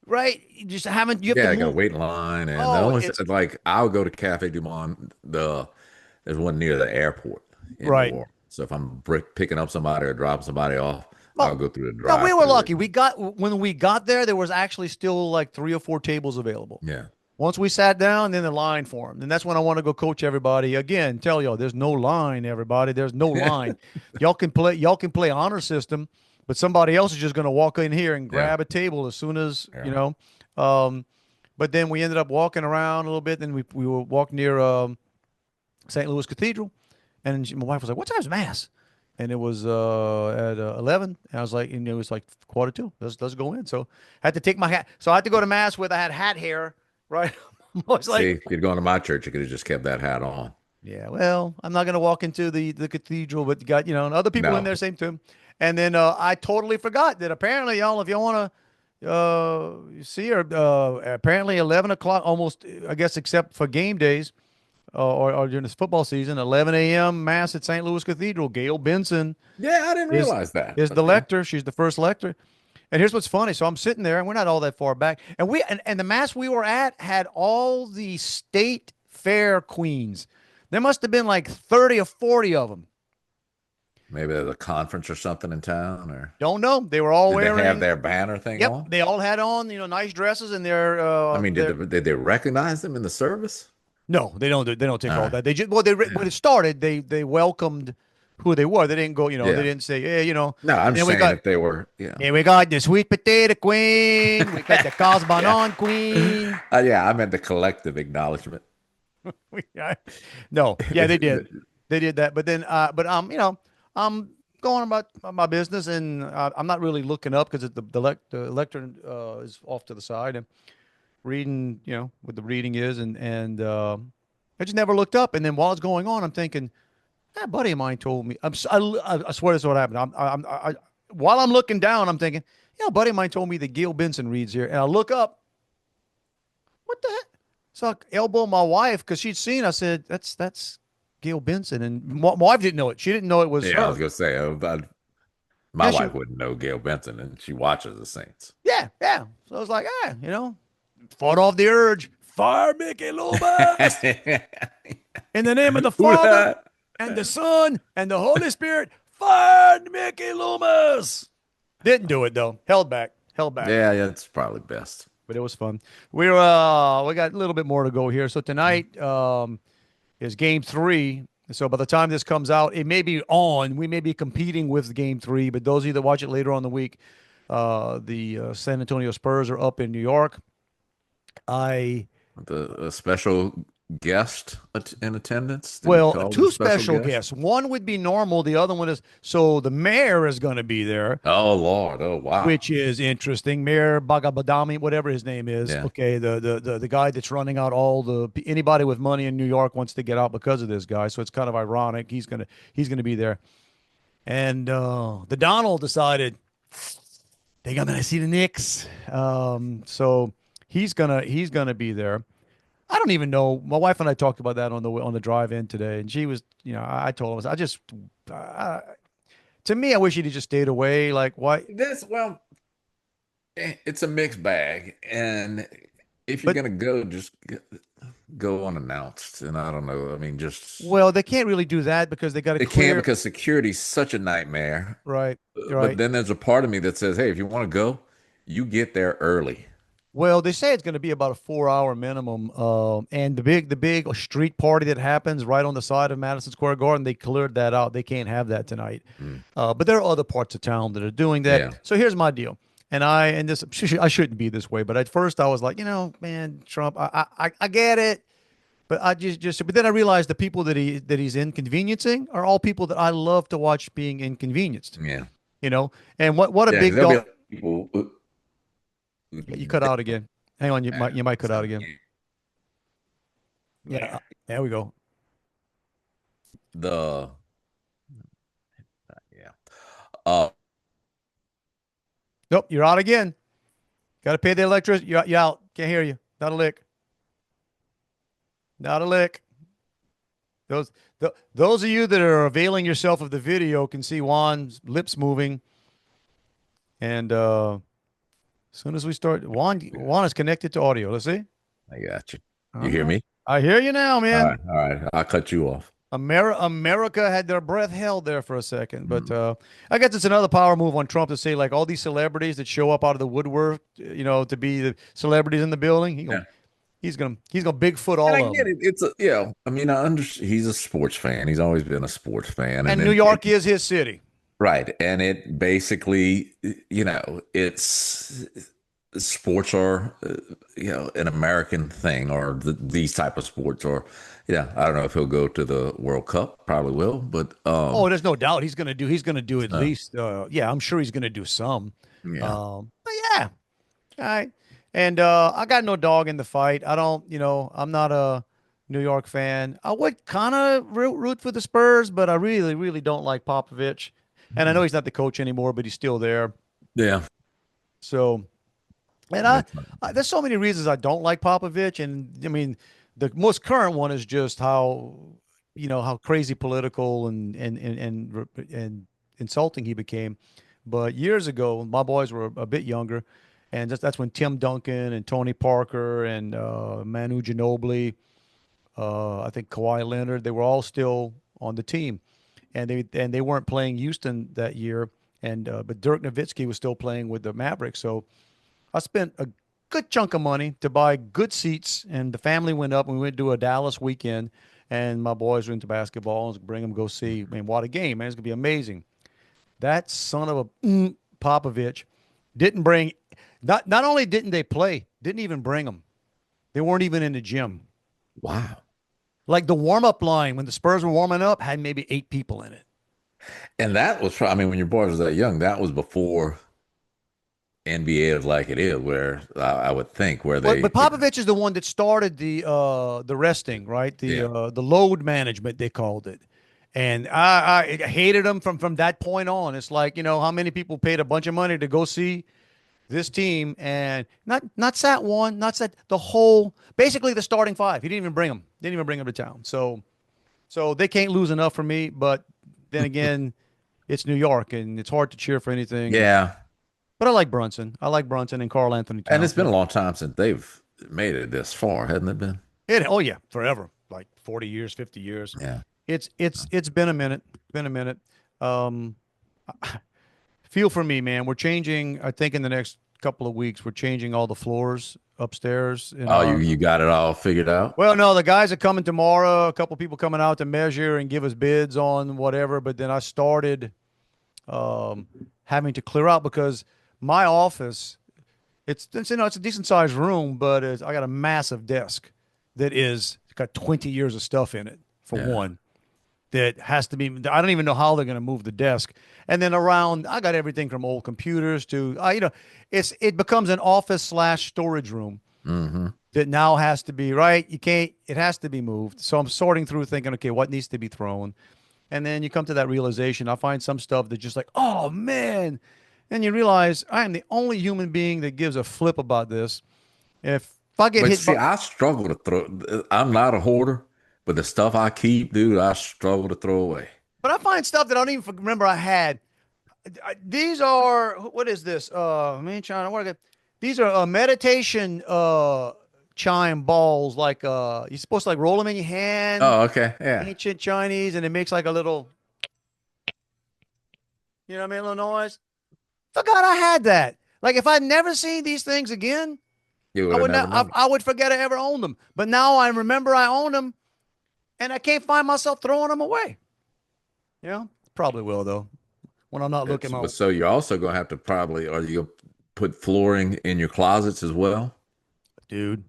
right? You just haven't, you have to I move. got to wait in line. And the only, like, I'll go to Cafe Du Monde, there's one near the airport in Right. New Orleans. So if I'm picking up somebody or dropping somebody off, I'll go through the drive. No, we were lucky. When we got there, there was actually still like 3 or 4 tables available. Yeah. Once we sat down, then the line formed. And that's when I want to go coach everybody again. Tell y'all, there's no line, everybody. There's no line. Y'all can play honor system, but somebody else is just going to walk in here and grab a table as soon as, But then we ended up walking around a little bit. Then we were walking near St. Louis Cathedral. And my wife was like, what time's Mass? And it was at 11. And I was like, and it was like 1:45. Let's go in. So I had to take my hat. So I had to go to Mass with, I had hat hair, right? I was like, see, if you'd gone to my church, you could have just kept that hat on. yeah, well, I'm not going to walk into the cathedral, but you got, other people in there, same too. And then I totally forgot that apparently, y'all, if you want to see her, apparently 11 o'clock, almost, I guess, except for game days, or during this football season, 11 a.m. Mass at St. Louis Cathedral. Gail Benson. Yeah, I didn't realize that. Is the lector. She's the first lector. And here's what's funny. So I'm sitting there, and we're not all that far back. And the Mass we were at had all the state fair queens. There must have been like 30 or 40 of them. Maybe there's a conference or something in town, or don't know. They were all wearing. They have their banner thing on. They all had on, nice dresses, and their. Did they recognize them in the service? No, they don't. They don't take all that. They just when it started, they welcomed who they were. They didn't go, they Yeah. didn't say, hey, No, I'm and then we saying got if they were, yeah. we got the sweet potato queen, we got the cos Yeah. banan queen. Yeah, I meant the collective acknowledgement. Yeah. No, yeah, they did. They did that. But then, I'm going about my business, and I'm not really looking up because the lectern is off to the side, and reading, what the reading is, and I just never looked up. And then while it's going on, I'm thinking, a buddy of mine told me. I swear this is what happened. While I'm looking down, I'm thinking, a buddy of mine told me that Gail Benson reads here, and I look up. What the heck? So I elbow my wife because she'd seen. I said, "That's Gail Benson," and my wife didn't know it. She didn't know it was Yeah, I her. was gonna say my Yeah, wife wouldn't know Gail Benson, and she watches the Saints. yeah. So I was like, fought off the urge. Fire Mickey Loomis in the name of the Father and the Son and the Holy Spirit. Fire Mickey Loomis. Didn't do it though. Held back. Held back. Yeah, yeah, it's probably best. But it was fun. We got a little bit more to go here. So tonight is game 3. So by the time this comes out, it may be on. We may be competing with game 3. But those of you that watch it later on in the week, the San Antonio Spurs are up in New York. The special guest in attendance. Did we Well, call two it a special guests. One would be normal. The other one is so the mayor is going to be there, Oh Lord! Oh wow! which is interesting. Mayor Bagabadami, whatever his name is. Yeah. Okay, the guy that's running out anybody with money in New York wants to get out because of this guy. So it's kind of ironic. He's gonna be there. And the Donald decided they got to see the Knicks. So he's gonna be there. I don't even know. My wife and I talked about that on the drive in today, and she was, I told her, to me, I wish he'd just stayed away. Like, why? It's a mixed bag, and if you're But gonna go, just go unannounced. And I don't know. I mean, just well, they can't really do that because they got to they can't clear. because security's such a nightmare. Right, But right. then there's a part of me that says, hey, if you want to go, you get there early. Well, they say it's going to be about a 4-hour minimum. And the big street party that happens right on the side of Madison Square Garden, they cleared that out. They can't have that tonight. Mm. But there are other parts of town that are doing that. Yeah. So here's my deal. And I shouldn't be this way, but at first I was like, man, Trump, I get it. But but then I realized the people that he's inconveniencing are all people that I love to watch being inconvenienced. Yeah. And what a Yeah, 'cause big there'll dog. be people You cut out again. Hang on, you might cut out again. Yeah, there we go. The yeah. Uh Nope, you're out again. Got to pay the electricity. You're out. Can't hear you. Not a lick. Not a lick. Those of you that are availing yourself of the video can see Juan's lips moving. And as soon as we start, Juan is connected to audio. Let's see. I got you. You hear me? I hear you now, man. All right. I'll cut you off. America had their breath held there for a second, but I guess it's another power move on Trump to say like all these celebrities that show up out of the woodwork, to be the celebrities in the building. He's gonna Bigfoot all And I of get them. it. It's I mean, I understand. He's a sports fan. He's always been a sports fan. And then New York is his city. right. And it basically, it's sports are, an American thing, or these type of sports, or I don't know if he'll go to the World Cup. Probably will, but Oh, there's no doubt he's gonna do at least. Yeah, I'm sure he's gonna do some. yeah, But yeah, all right. And I got no dog in the fight. I don't, I'm not a New York fan. I would kind of root for the Spurs, but I really, really don't like Popovich. And I know he's not the coach anymore, but he's still there. yeah. So, and there's so many reasons I don't like Popovich. And I mean, the most current one is just how crazy political and insulting he became. But years ago, my boys were a bit younger, and that's when Tim Duncan and Tony Parker and Manu Ginobili, I think Kawhi Leonard, they were all still on the team, and they weren't playing Houston that year, and but Dirk Nowitzki was still playing with the Mavericks. So I spent a good chunk of money to buy good seats, and the family went up and we went to a Dallas weekend. and my boys are into basketball. And bring them go see. I mean, what a game, man! It's gonna be amazing. That son of a Popovich didn't bring. Not only didn't they play, didn't even bring them. They weren't even in the gym. Wow. Like the warm up line when the Spurs were warming up had maybe 8 people in it. And that was, I mean, when your boys was that young, that was before NBA is like it is, where I would think where But Popovich is the one that started the resting, right? yeah. The load management they called it, and I hated him from that point on. It's like, how many people paid a bunch of money to go see this team, and not sat one, not sat the whole, basically the starting 5. He didn't even bring them to town. So they can't lose enough for me. But then again, it's New York, and it's hard to cheer for anything. Yeah. But I like Brunson. I like Brunson and Carl Anthony Towns. And it's been a long time since they've made it this far, hasn't it been? Oh yeah, forever. Like 40 years, 50 years. Yeah. It's been a minute. Been a minute. Feel for me, man. We're changing, I think in the next couple of weeks, we're changing all the floors upstairs in Oh, our, you got it all figured out? well, no, the guys are coming tomorrow. A couple people coming out to measure and give us bids on whatever. But then I started having to clear out because my office, it's a decent sized room, but I got a massive desk that is got 20 years of stuff in it for Yeah. one. That has to be. I don't even know how they're going to move the desk. And then around, I got everything from old computers to it becomes an office / storage room Mm-hmm. that now has to be right. You can't. It has to be moved. So I'm sorting through, thinking, okay, what needs to be thrown, and then you come to that realization. I find some stuff that's just like, oh man, and you realize I am the only human being that gives a flip about this. If I get But hit, see, I struggle to throw. I'm not a hoarder, but the stuff I keep, dude, I struggle to throw away. but I find stuff that I don't even remember I had. These are, what is this? Man, China, what are they? These are meditation chime balls. Like you're supposed to like roll them in your hand. Oh, okay. Yeah. Ancient Chinese, and it makes like a little, a little noise. Forgot I had that. Like if I'd never seen these things again, You I would would have never not. known. I would forget I ever owned them. But now I remember I own them, and I can't find myself throwing them away. Probably will though when I'm not looking. But so you're also gonna have to probably, are you gonna put flooring in your closets as well? Dude,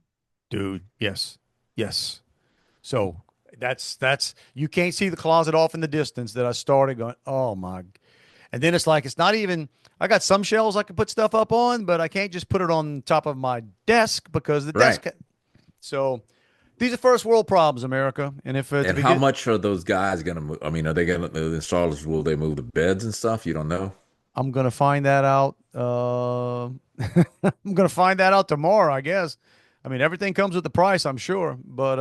yes, yes. So that's you can't see the closet off in the distance that I started going, oh my. And then it's like it's not even, I got some shelves I can put stuff up on, but I can't just put it on top of my desk because the Right. desk. So these are first world problems, America. And if And how much are those guys gonna move? I mean, are they gonna, the installers, will they move the beds and stuff? You don't know. I'm gonna find that out. I'm gonna find that out tomorrow, I guess. I mean, everything comes with the price, I'm sure. But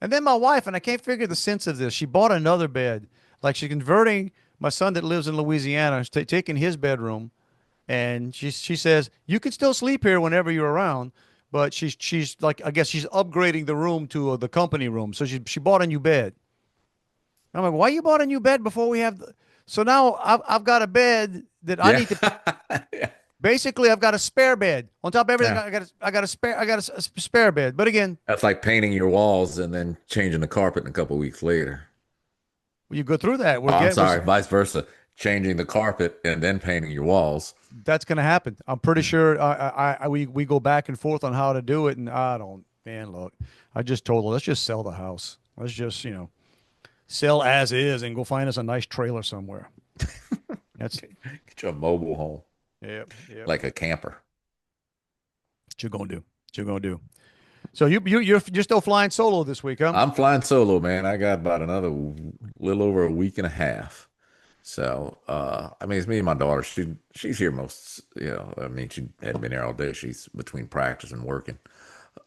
and then my wife, and I can't figure the sense of this. She bought another bed, like she's converting my son that lives in Louisiana, is taking his bedroom, and she says you can still sleep here whenever you're around. But she's like, I guess she's upgrading the room to the company room. So she bought a new bed. I'm like, why you bought a new bed before we have? So now I've got a bed that I need to. Yeah. Basically, I've got a spare bed on top of everything. Yeah. I got a spare bed. But again, That's like painting your walls and then changing the carpet a couple weeks later. you go through that. Oh, I'm sorry, vice versa. Changing the carpet and then painting your walls. That's going to happen. I'm pretty sure. We go back and forth on how to do it, and I don't. Man, look, I just told her, let's just sell the house. Let's just sell as is and go find us a nice trailer somewhere. That's Get you a mobile home, yeah. like a camper. What you gonna do? What you gonna do? So you're still flying solo this week, huh? I'm flying solo, man. I got about another little over a week and a half. So, I mean, it's me and my daughter. She's here most, I mean, she hadn't been here all day. She's between practice and working.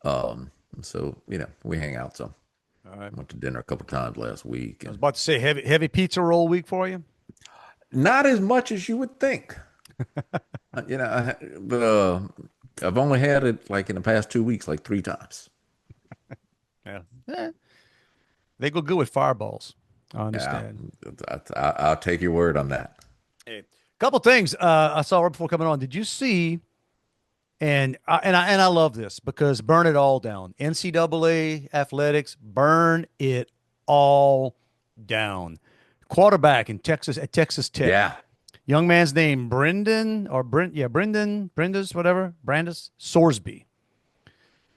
So, we hang out some. All right. Went to dinner a couple times last week. I was about to say heavy pizza roll week for you. Not as much as you would think. But I've only had it like in the past 2 weeks, like 3 times. Yeah. They go good with fireballs. I understand. Yeah, I'll take your word on that. Hey, couple things I saw right before coming on. Did you see And I love this because burn it all down. NCAA athletics, burn it all down. Quarterback in Texas at Texas Tech. Yeah. Young man's name Brendan or Brent, yeah, Brendus, whatever, Brandis Sorsby.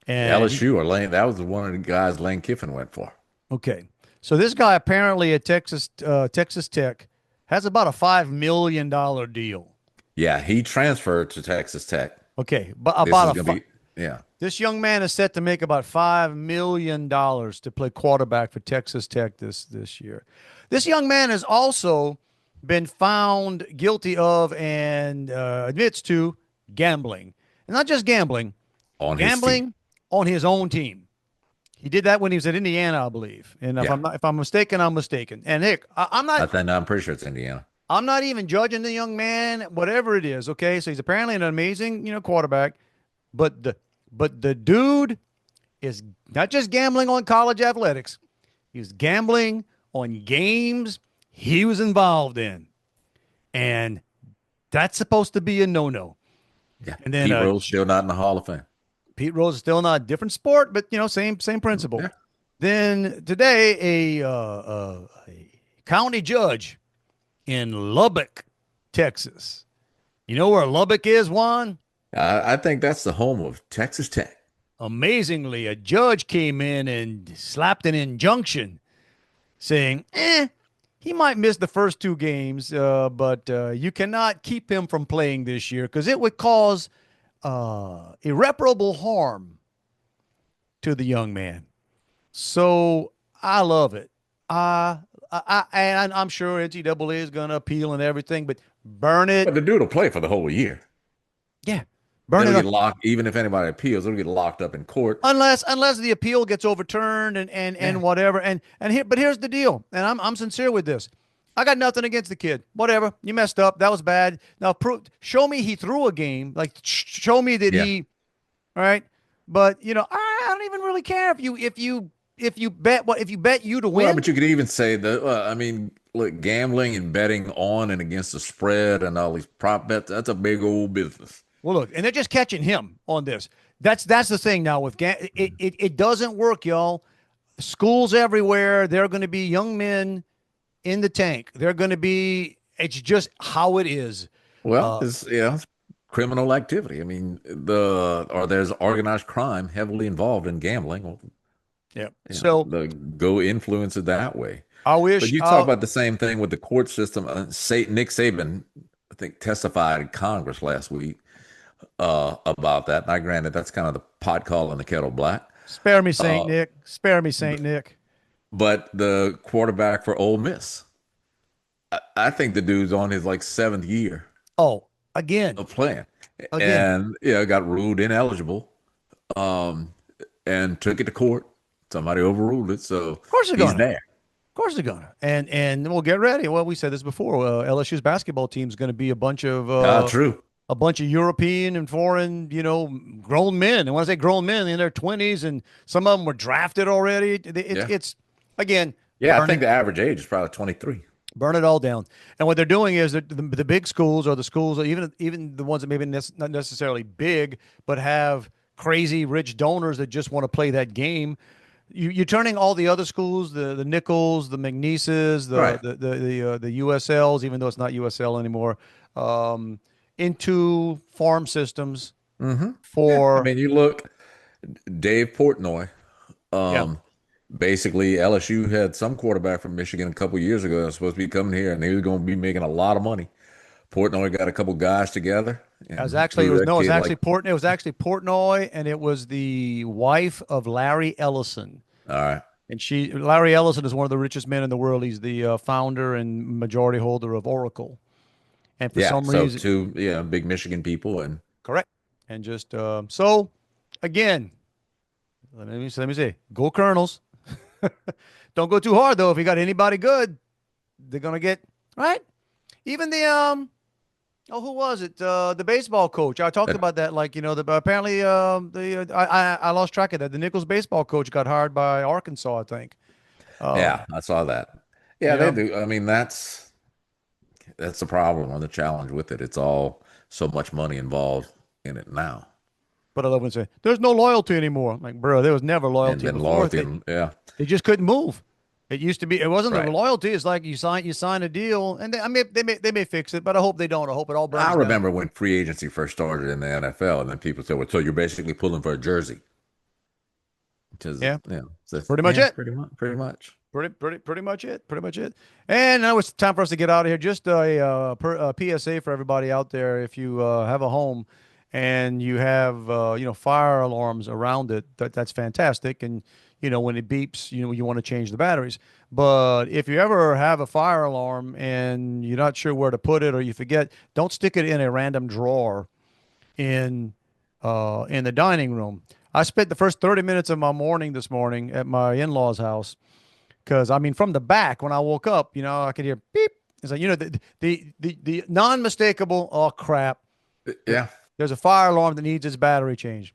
And LSU or Lane, that was one of the guys Lane Kiffin went for. okay, so this guy apparently at Texas Tech has about a $5 million deal. Yeah, he transferred to Texas Tech. Okay, but This is about gonna be yeah. this young man is set to make about $5 million to play quarterback for Texas Tech this year. This young man has also been found guilty of and admits to gambling, and not just gambling, On his team. on his own team. He did that when he was at Indiana, I believe. And Yeah. if I'm mistaken, I'm mistaken. And Nick, I'm pretty sure it's Indiana. I'm not even judging the young man, whatever it is. Okay, so he's apparently an amazing, quarterback, but the dude is not just gambling on college athletics. He's gambling on games he was involved in, and that's supposed to be a no-no. Yeah. And then Pete Rose still not in the Hall of Fame. Pete Rose is still not a different sport, but same principle. Yeah. Then today, a county judge in Lubbock, Texas. You know where Lubbock is, Juan? I think that's the home of Texas Tech. Amazingly, a judge came in and slapped an injunction saying, he might miss the first two games, but you cannot keep him from playing this year because it would cause irreparable harm to the young man. So I love it. And I'm sure NCAA is going to appeal and everything, but burn it. But the dude will play for the whole year. Yeah. Burn They'll it get up. locked, even if anybody appeals, they'll get locked up in court. Unless the appeal gets overturned and whatever. But here's the deal. And I'm sincere with this. I got nothing against the kid. Whatever. You messed up. That was bad. Now show me he threw a game. Like show me that he all right. But I don't even really care if you bet you to win. Well, but you could even say that, look, gambling and betting on and against the spread and all these prop bets, that's a big old business. Well, look, and they're just catching him on this. That's the thing now with it doesn't work, y'all. Schools everywhere, there are going to be young men in the tank. They're going to be. It's just how it is. Well, it's criminal activity. There's organized crime heavily involved in gambling. Well, yeah. So go influence it that way. I wish. But you talk about the same thing with the court system. Nick Saban, I think, testified in Congress last week about that. Now, granted, that's kind of the pot calling the kettle black. Spare me, Saint Nick. Spare me, Saint Nick. But the quarterback for Ole Miss, I think the dude's on his seventh year. Oh, again. Of playing. And got ruled ineligible, and took it to court. Somebody overruled it, so of course he's there. Of course they're gonna. And we'll get ready. Well, we said this before. LSU's basketball team is going to be a bunch of true. A bunch of European and foreign, grown men. And when I say grown men, in their 20s, and some of them were drafted already. It's again. Yeah, I think the average age is probably 23. Burn it all down. And what they're doing is that the big schools, or the schools, even the ones that maybe not necessarily big, but have crazy rich donors that just want to play that game. You're turning all the other schools, the Nichols, the McNeeses, the USLs, even though it's not USL anymore, into farm systems for. You look, Dave Portnoy. Basically, LSU had some quarterback from Michigan a couple years ago that was supposed to be coming here, and he was going to be making a lot of money. Portnoy got a couple guys together. It was actually Portnoy, and it was the wife of Larry Ellison. All right. And Larry Ellison is one of the richest men in the world. He's the founder and majority holder of Oracle. And for some reason, two big Michigan people, and correct. And just so again, let me see. Go Colonels. Don't go too hard though. If you got anybody good, they're gonna get right. Even the who was it? The baseball coach. I talked about that. Apparently I lost track of that. The Nichols baseball coach got hired by Arkansas, I think. I saw that. Yeah, they do. That's the problem or the challenge with it. It's all so much money involved in it now. But I love when they say, there's no loyalty anymore. I'm like, bro, there was never And loyalty then before. loyalty, yeah, They just couldn't move. It used to be. It wasn't the right. loyalty. It's like you sign a deal, and I mean they may fix it, but I hope they don't. I hope it all I burns down. remember when free agency first started in the NFL, and then people said, "Well, so you're basically pulling for a jersey." Because Yeah, yeah, so, pretty much yeah, it. pretty much. Pretty much it. Pretty much it. And now it's time for us to get out of here. Just a PSA for everybody out there: if you have a home and you have fire alarms around it, that's fantastic. And when it beeps, you want to change the batteries. But if you ever have a fire alarm and you're not sure where to put it or you forget, don't stick it in a random drawer in in the dining room. I spent the first 30 minutes of my morning this morning at my in-laws' house because I mean, from the back when I woke up, I could hear beep. It's like the non-mistakable. Oh crap! Yeah, There's a fire alarm that needs its battery changed.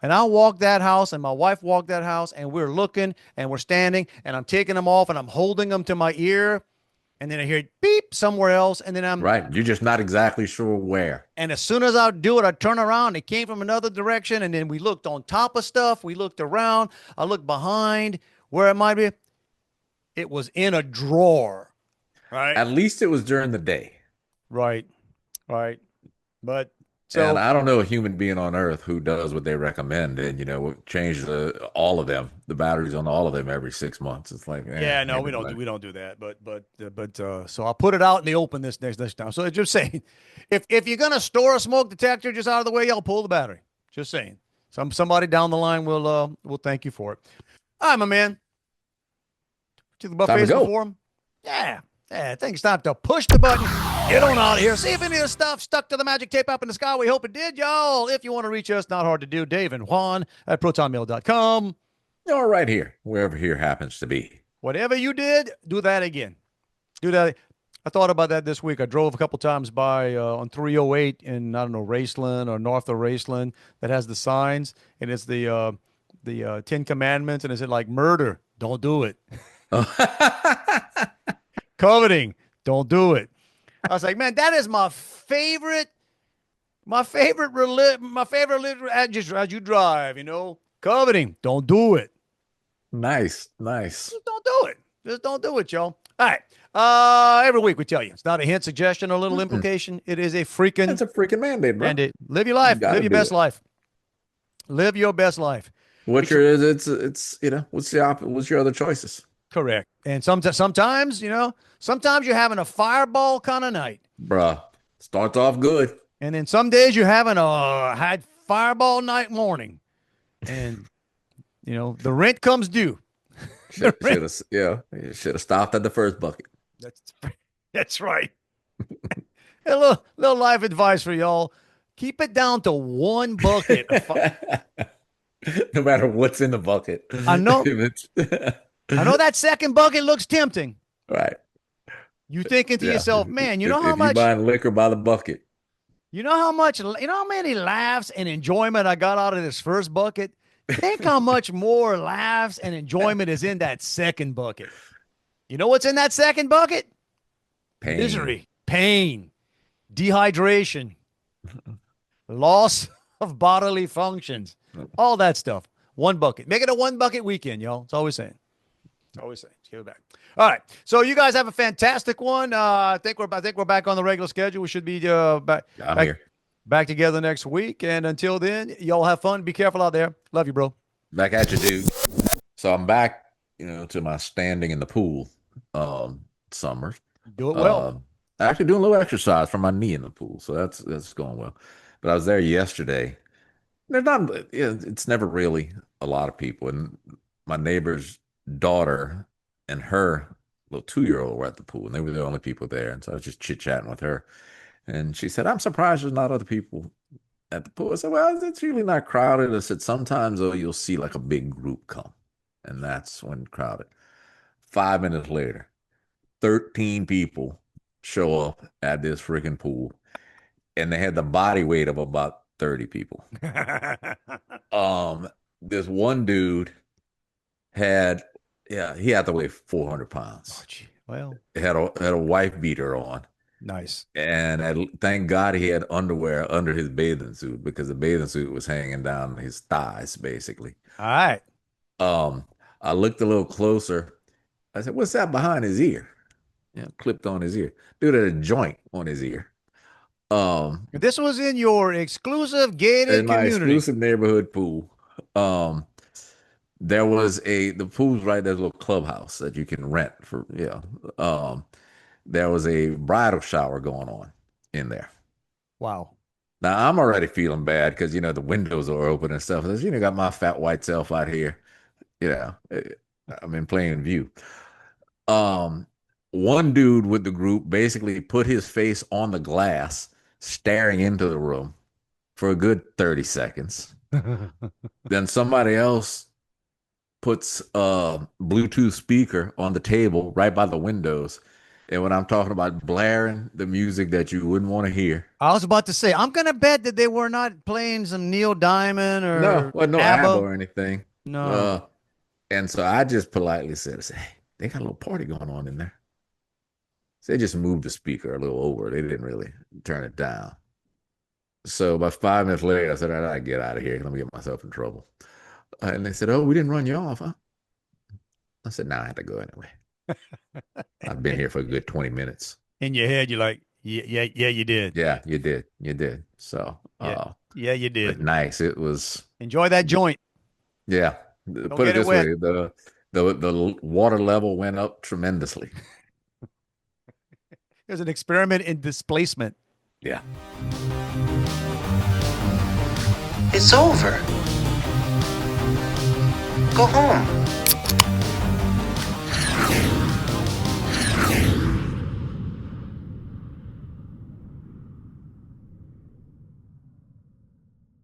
And I walked that house, and my wife walked that house, and we're looking, and we're standing, and I'm taking them off, and I'm holding them to my ear, and then I hear beep somewhere else, and then right. You're just not exactly sure where. and as soon as I do it, I turn around. It came from another direction, and then we looked on top of stuff. We looked around. I looked behind where it might be. It was in a drawer. Right. At least it was during the day. Right. Right. But And so I don't know a human being on earth who does what they recommend and change all of them, the batteries on all of them every 6 months. It's like, yeah, no, ain't we don't nobody. do we don't do that. But so I'll put it out in the open this time. So just saying, if you're gonna store a smoke detector just out of the way, I'll pull the battery. Just saying. Somebody down the line will thank you for it. All right, my man. To the Time to buffets go. before him. Yeah. Yeah, I think it's time to push the button. Get on out of here. See if any of the stuff stuck to the magic tape up in the sky. We hope it did, y'all. If you want to reach us, not hard to do. Dave and Juan at protonmail.com. You're right here, wherever here happens to be. Whatever you did, do that again. Do that. I thought about that this week. I drove a couple times by on 308 in, I don't know, Raceland or north of Raceland that has the signs, and it's the 10 Commandments, and it said like murder, don't do it. Coveting, don't do it. I was like, man, that is my favorite religion as you drive, Coveting, don't do it. Nice. Just don't do it. Just don't do it, y'all. All right. Every week we tell you. It's not a hint, suggestion, or little implication. It is a freaking That's a freaking mandate, bro. mandate. Live your life. You gotta Live your do best it. life. Live your best life. What's your it's what's your other choices? Correct. And sometimes you're having a fireball kind of night. Bruh. Starts off good. And then some days you're having had fireball night morning. And the rent comes due. Should have stopped at the first bucket. That's right. A little life advice for y'all. Keep it down to one bucket. No matter what's in the bucket. I know. I know that second bucket looks tempting. Right. You thinking to Yeah. yourself, man, If how you're much, buying liquor by the bucket. how many laughs and enjoyment I got out of this first bucket? Think how much more laughs and enjoyment is in that second bucket. You know what's in that second bucket? Pain. Misery, pain, dehydration, loss of bodily functions, all that stuff. One bucket. Make it a one bucket weekend, y'all. It's always saying. Always saying. Let's give it back. All right. So you guys have a fantastic one. I think we're back on the regular schedule. We should be back together next week. And until then, y'all have fun. Be careful out there. Love you, bro. Back at you, dude. So I'm back, to my standing in the pool summer. Do it well. Actually doing a little exercise for my knee in the pool. So that's going well. But I was there yesterday. It's never really a lot of people. And my neighbor's daughter and her little 2-year-old were at the pool, and they were the only people there. And so I was just chit-chatting with her. And she said, I'm surprised there's not other people at the pool. I said, well, it's really not crowded. I said, sometimes, though, you'll see like a big group come, and that's when crowded. 5 minutes later, 13 people show up at this freaking pool, and they had the body weight of about 30 people. This one dude he had to weigh 400 pounds. Oh, gee. Well, Had a wife beater on, Nice. And thank God he had underwear under his bathing suit because the bathing suit was hanging down his thighs, basically. All right. Um, I looked a little closer. I said, "What's that behind his ear?" Yeah, clipped on his ear. Dude had a joint on his ear. Um, This was in your exclusive in gated my community. exclusive neighborhood pool. Um, there was the pool's right there's a little clubhouse that you can rent for, there was a bridal shower going on in there. Wow. Now I'm already feeling bad because the windows are open and stuff. Got my fat white self out here. You know, eh, I'm in plain view. Um, One dude with the group basically put his face on the glass, staring into the room for a good 30 seconds. Then somebody else puts a Bluetooth speaker on the table right by the windows. And when I'm talking about blaring the music that you wouldn't want to hear. I was about to say, I'm gonna bet that they were not playing some Neil Diamond No, or well, no ABBA ABBA. or anything. No. Uh, and so I just politely said, "Hey, they got a little party going on in there." So they just moved the speaker a little over. They didn't really turn it down. So about 5 minutes later, I said, "All right, I get out of here. Let me get myself in trouble." And they said, "Oh, we didn't run you off, huh?" I said, "Nah, I had to go anyway. I've been here for a good 20 minutes." In your head, you're like, yeah, yeah, yeah, you did. Yeah, you did. You did. So, Yeah, yeah, you but did. nice. It was, Enjoy that joint. yeah. Don't Put it get it this wet. way, the water level went up tremendously. There's an experiment in displacement. Yeah. It's over. Go home.